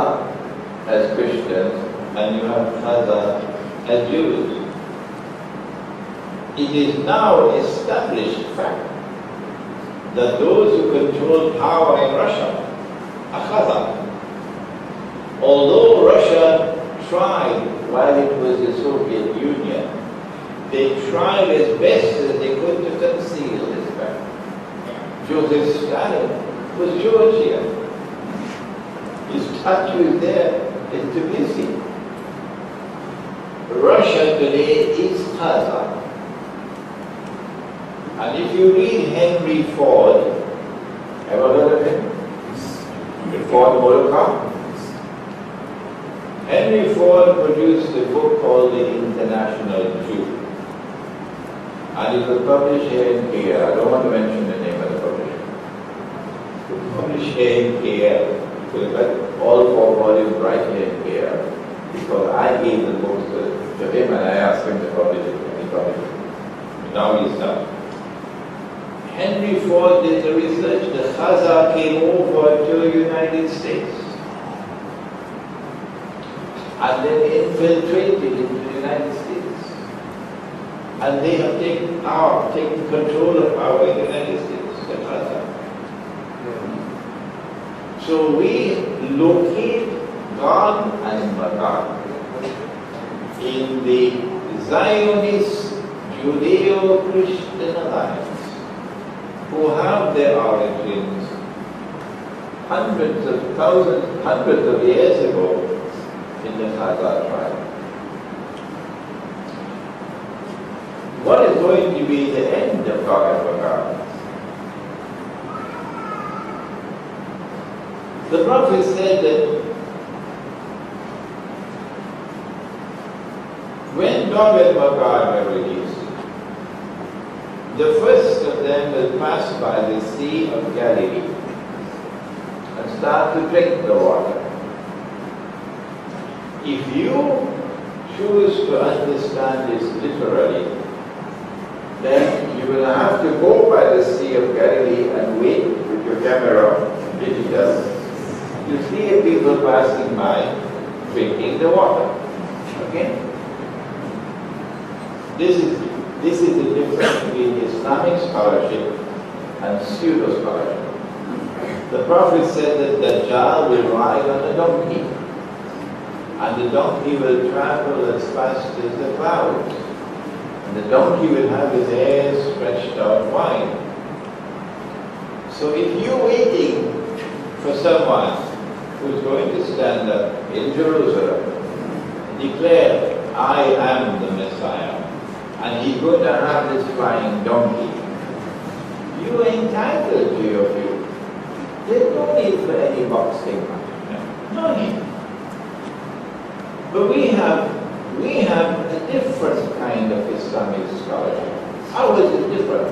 S1: as Christians and you have Khaza as Jews. It is now an established fact that those who control power in Russia are Khaza. Although Russia tried, while it was the Soviet Union, they tried as best as they could to conceal this fact. Joseph Stalin was Georgian. His statue is there in Tbilisi. Russia today is Khaza. And if you read Henry Ford, ever heard of him? Ford Motor Car. Henry Ford produced a book called The International Jew. And it was published here in KL. I don't want to mention the name of the publisher. It was published here in KL. So it's like all 4 volumes right here in KL. Because I gave the book to him and I asked him to publish it. And he published it. Now he's done. Henry Ford did the research. The Khazar came over to the United States. And then infiltrated into the United States. And they have taken control of our United States, the Khazar. So we locate God and Magog in the Zionist Judeo-Christian alliance, who have their origins hundreds of years ago in the Khazar tribe. What is going to be the end of Gog and Magog? The Prophet said that when Gog and Magog were released, the first of them will pass by the Sea of Galilee and start to drink the water. If you choose to understand this literally, then you will have to go by the Sea of Galilee and wait with your camera digital to see people passing by drinking the water. Okay? This is the difference between Islamic scholarship and pseudo-scholarship. The Prophet said that Dajjal will ride on a donkey, and the donkey will travel as fast as the clouds, and the donkey will have his hair stretched out wide. So if you're waiting for someone who's going to stand up in Jerusalem and declare, I am the Messiah, and he's going to have this flying donkey, you are entitled to your view. There's no need for any boxing. No need. But we have a different kind of Islamic scholarship. Ours is different.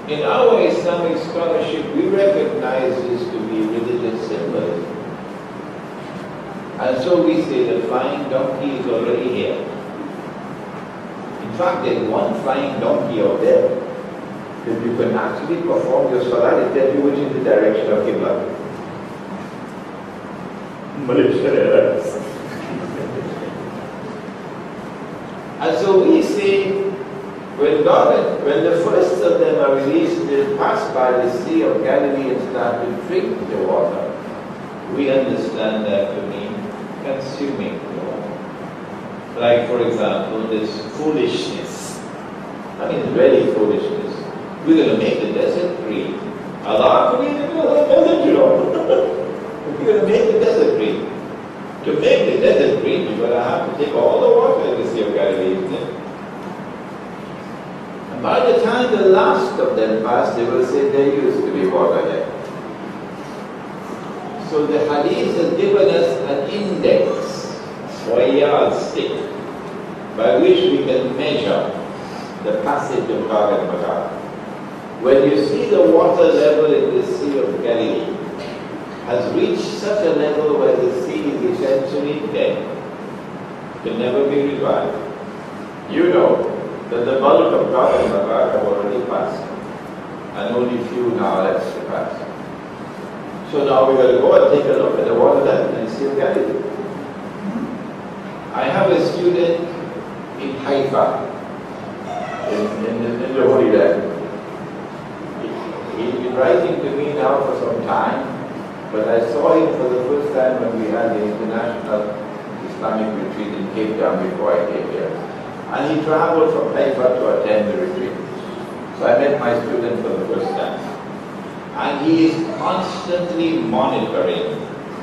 S1: In our Islamic scholarship, we recognize this to be religious symbolism. And so we say the flying donkey is already here. In fact, there's one flying donkey out there that you can actually perform your salah and tell you which is the direction of Qibla. Malaysia. And so we say, when the first of them are released, they'll pass by the Sea of Galilee and start to drink the water. We understand that to mean consuming the water. Like, for example, this foolishness. I mean, it's really foolishness. We're going to make the desert green. Allah, we're going to make the desert, you know. We're going to make the desert green. To make the desert green, you're going to have to take all the water in the Sea of Galilee, isn't it? And by the time the last of them pass, they will say there used to be water there. So the hadith has given us an index, or a yardstick, by which we can measure the passage of Gog and Magog. When you see the water level in the Sea of Galilee has reached such a level where the sea is essentially dead, can never be revived, you know that the bulk of Gog and Magog have already passed, and only few now left to pass. So now we're going to go and take a look at the water level in the Sea of Galilee. I have a student in Haifa, in the Holy Land. He's been writing to me now for some time, but I saw him for the first time when we had the International Islamic Retreat in Cape Town before I came here. And he traveled from Haifa to attend the retreat. So I met my student for the first time. And he is constantly monitoring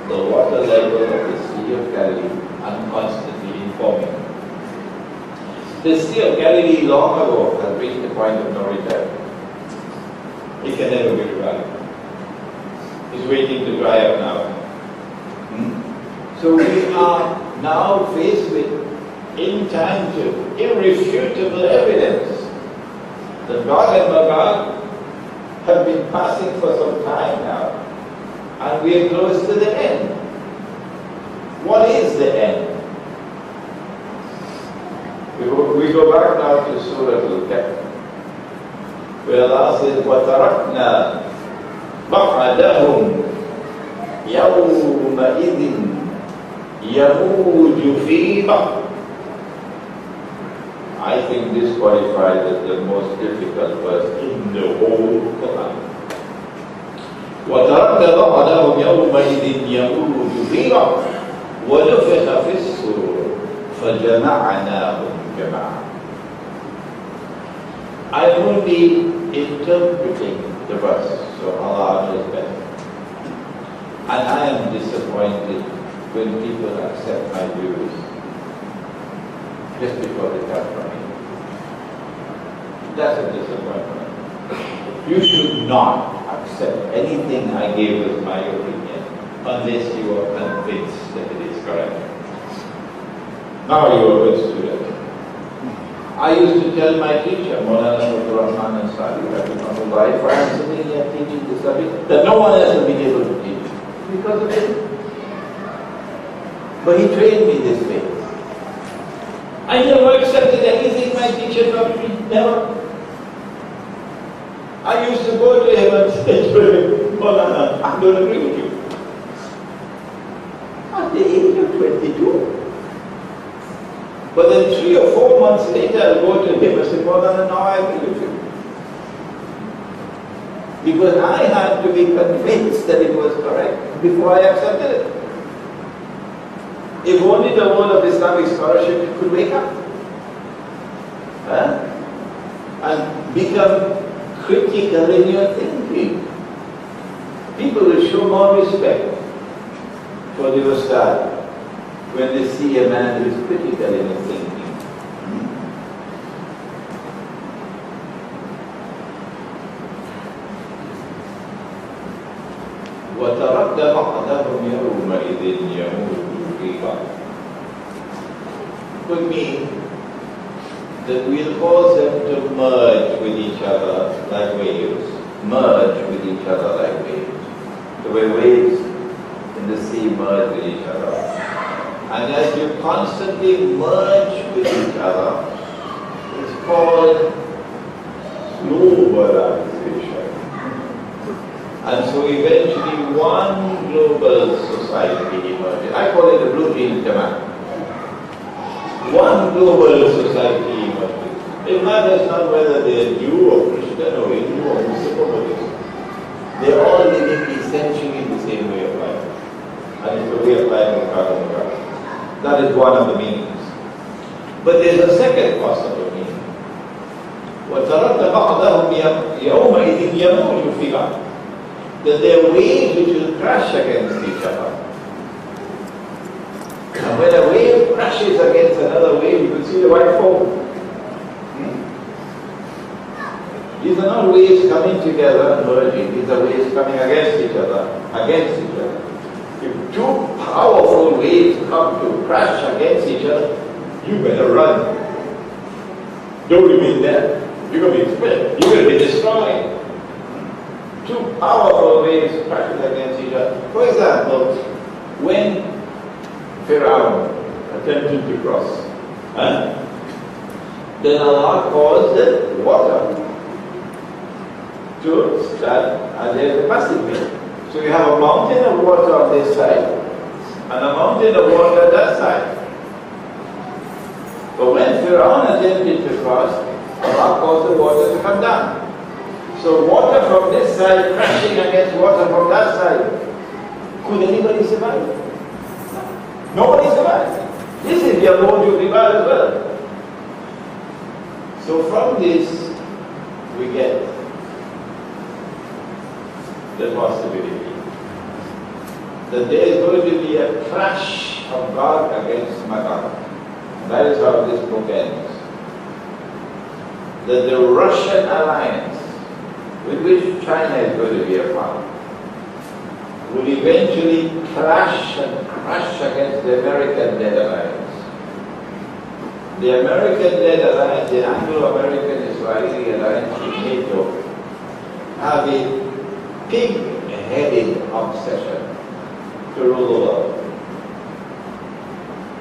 S1: the water level of the Sea of Galilee and constantly informing. The Sea of Galilee long ago has reached the point of no return. It can never be revived. is waiting to dry up now. So we are now faced with intangible, irrefutable evidence that Gog and Magog have been passing for some time now, and we are close to the end. What is the end? We go back now to Surah Al-Kahf, where Allah says, وَتَرَكْنَا بَعْدَهُمْ يَوْمَئِذٍ يَمُوجُ فِي بَعْضٍ. I think this qualifies as the most difficult verse in the whole Quran. وَتَرَكْنَا بَعْدَهُمْ يَوْمَئِذٍ يَمُوجُ فِي بَعْضٍ وَنُفِخَ فِي الصُّورِ فَجَمَعْنَاهُمْ جَمَعًا. I'm only interpreting the verse, so Allah knows best. And I am disappointed when people accept my views just because they come from me. That's a disappointment. You should not accept anything I gave as my opinion unless you are convinced that it is correct. Now you are a good student. I used to tell my teacher, Maulana Rahman and Sadi, if I am sitting here teaching this subject, that no one else will be able to teach because of it. But he trained me this way. I never accepted anything my teacher taught me, never. I used to go to him and say to him, Maulana, I don't agree with you. At the age of 22. But then 3 or 4 months later, I'll go to him and say, Maulana, now I agree with you. Because I had to be convinced that it was correct before I accepted it. If only the world of Islamic scholarship could wake up and become critical in your thinking. People will show more respect for the Ustad when they see a man who is critical in his thinking. وَتَرَكَّ بَعْضَهُمْ يَوْمَئِذٍ يَمُوجُ فِي بَعْضٍ could mean that we'll cause them to merge with each other like waves. Merge with each other like waves. The way waves in the sea merge with each other. And as you constantly merge with each other, it's called globalization. And so eventually one global society emerges. I call it the blue jeans demand. One global society emerges. It matters not whether they are Jew or Christian or Hindu or Muslim or Buddhist. They are all living essentially the same way of life. And it's the way of life of God and God. That is one of the meanings. But there is a second possible meaning. وَتَرَكَّ بَعْضَهُمْ يَوْمَئِذٍ يَمُوجُ فِي بَعْضٍ. That there are waves which will crash against each other. And when a wave crashes against another wave, you can see the white foam. These are not waves coming together and merging. These are waves coming against each other. If two powerful waves come to crash against each other, you better run. Don't remain there. You're going to be split. You're going to be destroyed. Two powerful waves crashing against each other. For example, when Pharaoh attempted to cross, then Allah caused the water to stand, and there's a passageway. So you have a mountain of water on this side, and a mountain of water on that side. But when Pharaoh attempted to cross, Allah caused the water to come down. So water from this side crashing against water from that side. Could anybody survive? Nobody survives. This is the Yamuju Riba as well. So from this, we get the possibility that there is going to be a clash of God against Magog. That is how this book ends. That the Russian alliance, with which China is going to be a part, will eventually clash and crash against the American Dead Alliance. The American Dead Alliance, the Anglo-American Israeli Alliance in NATO, have a pig-headed obsession to rule the world.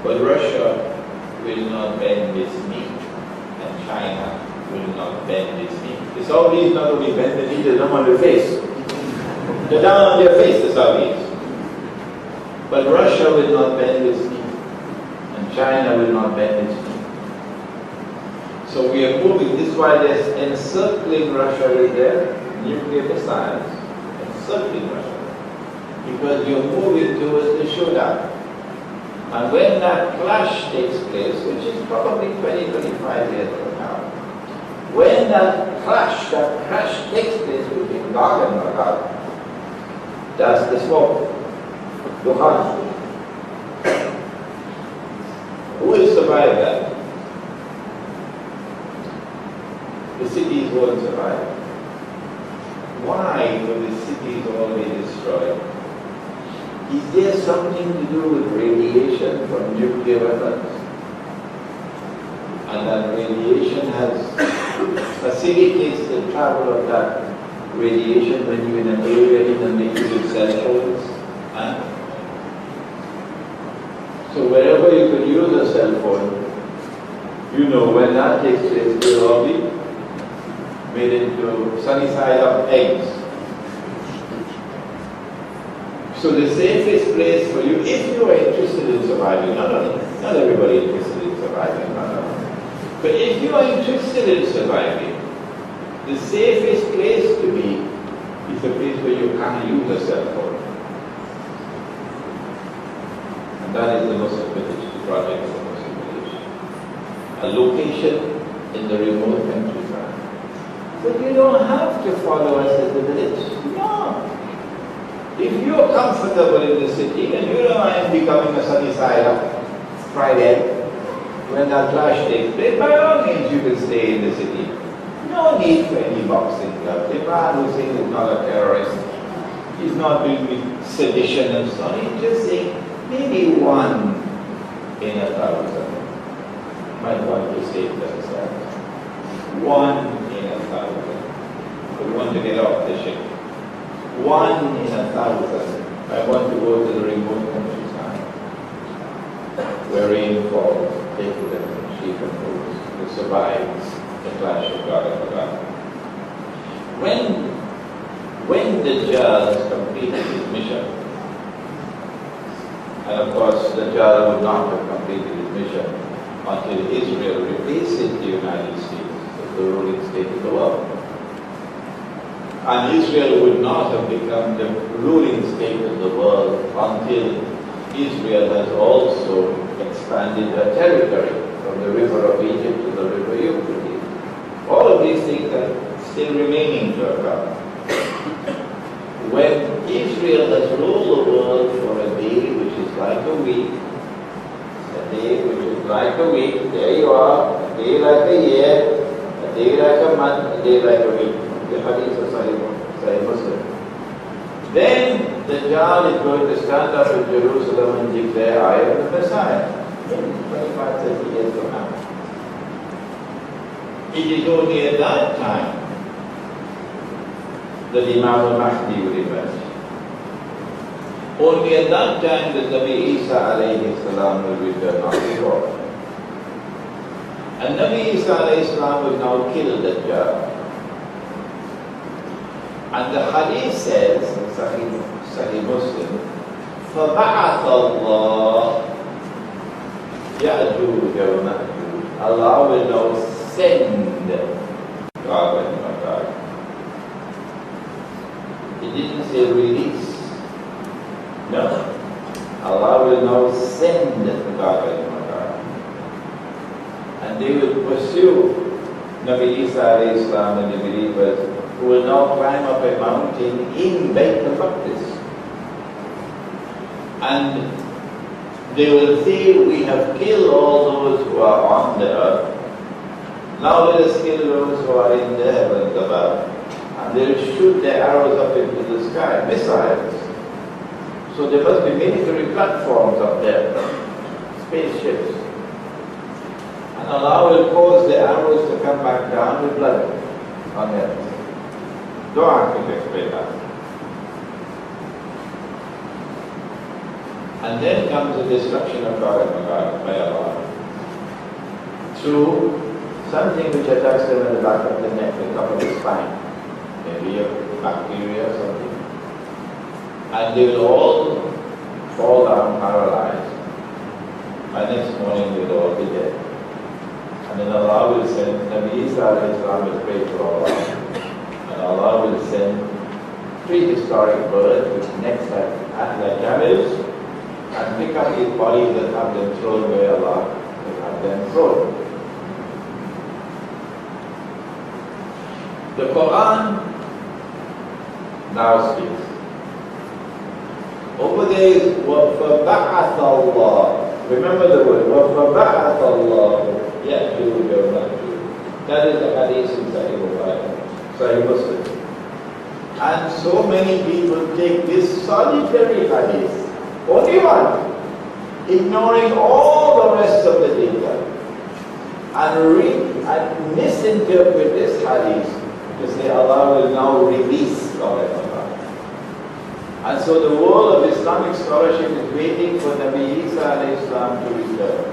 S1: But Russia will not bend its knee, and China will not bend its knee. The Saudis not only bend the knee, they're down on their face. They're down on their face, the Saudis. But Russia will not bend its knee, and China will not bend its knee. So we are moving, this is why there's encircling Russia right there, nuclear missiles, encircling Russia. Because you're moving towards the showdown. And when that clash takes place, which is probably 20-25 years from now, when that crash takes place between Magog and Magog, that's the smoke. Dukhan. Who will survive that? The cities won't survive. Why will the cities all be destroyed? Is there something to do with radiation from nuclear weapons? And that radiation facilitates the travel of that radiation when you're in an area in the mix with cell phones. Huh? So wherever you could use a cell phone, you know when that takes place, they'll all be made into sunny side up eggs. So the safest place for you, if you are interested in surviving, not everybody is interested in surviving, but if you are interested in surviving, the safest place to be is a place where you can't use a cell phone. And that is the Muslim village, the project of the Muslim village. A location in the remote countryside. But you don't have to follow us in the village. No. If you're comfortable in the city and you don't mind becoming a sunny side up Friday, when that clash takes place, by all means you can stay in the city. No need for any boxing club. Imran Hosein is not a terrorist. He's not doing sedition and so on. He's just saying maybe 1 in 1,000 might want to save themselves. 1 in 1,000. We want to get off the ship. 1 in 1,000. I want to go to the remote countryside where rain falls, take them, sheep and goats, who survives the clash of God and God. When the Dajjal completed his mission, and of course the Dajjal would not have completed his mission until Israel replaces the United States as the ruling state of the world. And Israel would not have become the ruling state of the world until Israel has also expanded her territory from the river of Egypt to the river Euphrates. All of these things are still remaining to occur. When Israel has ruled the world for a day which is like a week, a day which is like a week, there you are, a day like a year, a day like a month, a day like a week. The hadith of Sahih Muslim. Then the Dajjal is going to stand up in Jerusalem and declare, I am the Messiah. In 25-30 years from now. It is only at that time that Imam al-Mahdi will emerge. Only at that time that Nabi Isa alayhi salam will return, not before. And Nabi Isa alayhi salam will now kill the Dajjal. And the hadith says, in Sahih Muslim, فَبَعَثَ اللَّهُ يَأْجُوجَ وَمَأْجُوجَ. Allah will now send Gog and Magog. He didn't say release. No. Allah will now send Gog and Magog. And they will pursue Nabi Isa alayhi salam and the believers who will now climb up a mountain in Bayt al-Maqdis. And they will say, we have killed all those who are on the earth. Now let us kill those who are in the heavens above. And they'll shoot their arrows up into the sky, missiles. So there must be military platforms up there, spaceships. And Allah will cause the arrows to come back down with blood on them. Don't ask me to explain that. And then comes the destruction of Magog and Magog by Allah. Through something which attacks them at the back of the neck, the top of the spine. Maybe a bacteria or something. And they will all fall down paralyzed. And next morning they will all be dead. And then Allah will send, Nabi Isa will pray for Allah. And Allah will send prehistoric birds with necks like camels and pick up his bodies and have them thrown where Allah will have them thrown. The Quran now speaks. Over there is وَفَبَعَثَ اللَّهُ. Remember the word وَفَبَعَثَ اللَّهُ يَأْجُوجَ وَمَأْجُوجَ. That is the hadith in Sahih Bukhari, Sahih Muslim. And so many people take this solitary hadith, only one, ignoring all the rest of the data, and misinterpret this hadith to say Allah will now release God. And so the world of Islamic scholarship is waiting for Nabi Isa to return.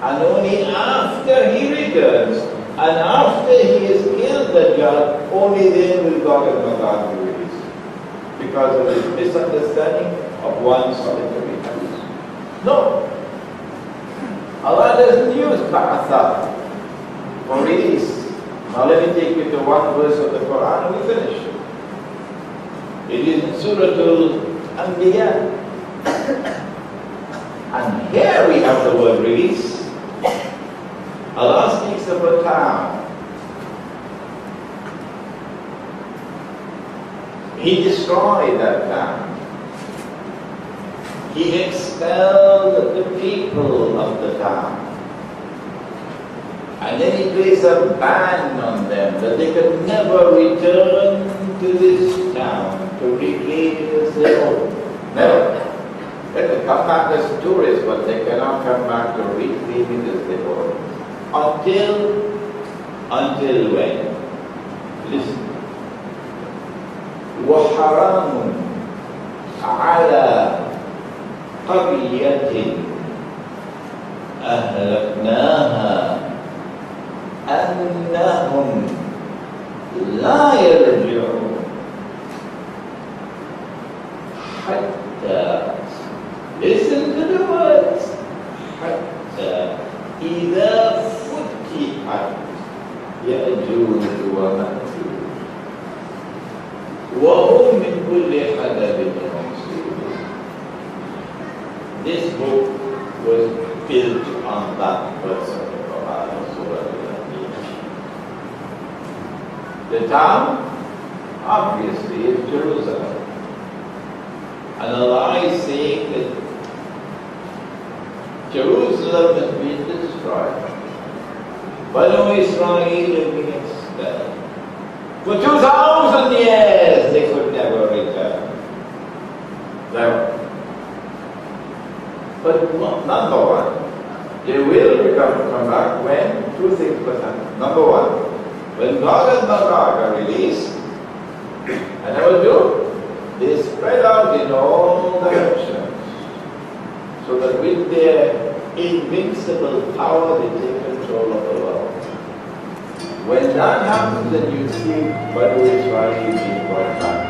S1: And only after he returns, and after he has killed the Dajjal, only then will Gog and Magog be released. Because of his misunderstanding of one solitary hadith. No. Allah doesn't use ba'atha for release. Now let me take you to one verse of the Quran and we finish. It is in Surah Al-Anbiya. And here we have the word release. Allah speaks of a town. He destroyed that town. He expelled the people of the town. And then he placed a ban on them that they could never return to this town to reclaim it as their own. Never. They can come back as tourists, but they cannot come back to reclaim it as their own. Until when? Listen. وَحَرَامٌ عَلَى قَرْيَةٍ أَهْلَكْنَاهَا أَنَّهُمْ لَا يَرْجِعُونَ حَتَّى, listen to the words, حَتَّى إِذَا فُتِحَتْ يَأْجُوجُ وَمَأْجُوجُ وَهُمْ مِنْ كُلِّ حَدَبٍ يَنْسِلُونَ. This book was built on that verse of the Quran, Surah Al-Anbiya. The town, obviously, is Jerusalem. And Allah is saying that Jerusalem has been destroyed. Banu Israel have been expelled. For 2,000 years they could never return. Never. But number one, they will come back when two things must happen. Number one, when Gog and Magog are released, and they will do, they spread out in all directions, so that with their invincible power they take control of the world. When that happens, then you see Banu Israel being brought back.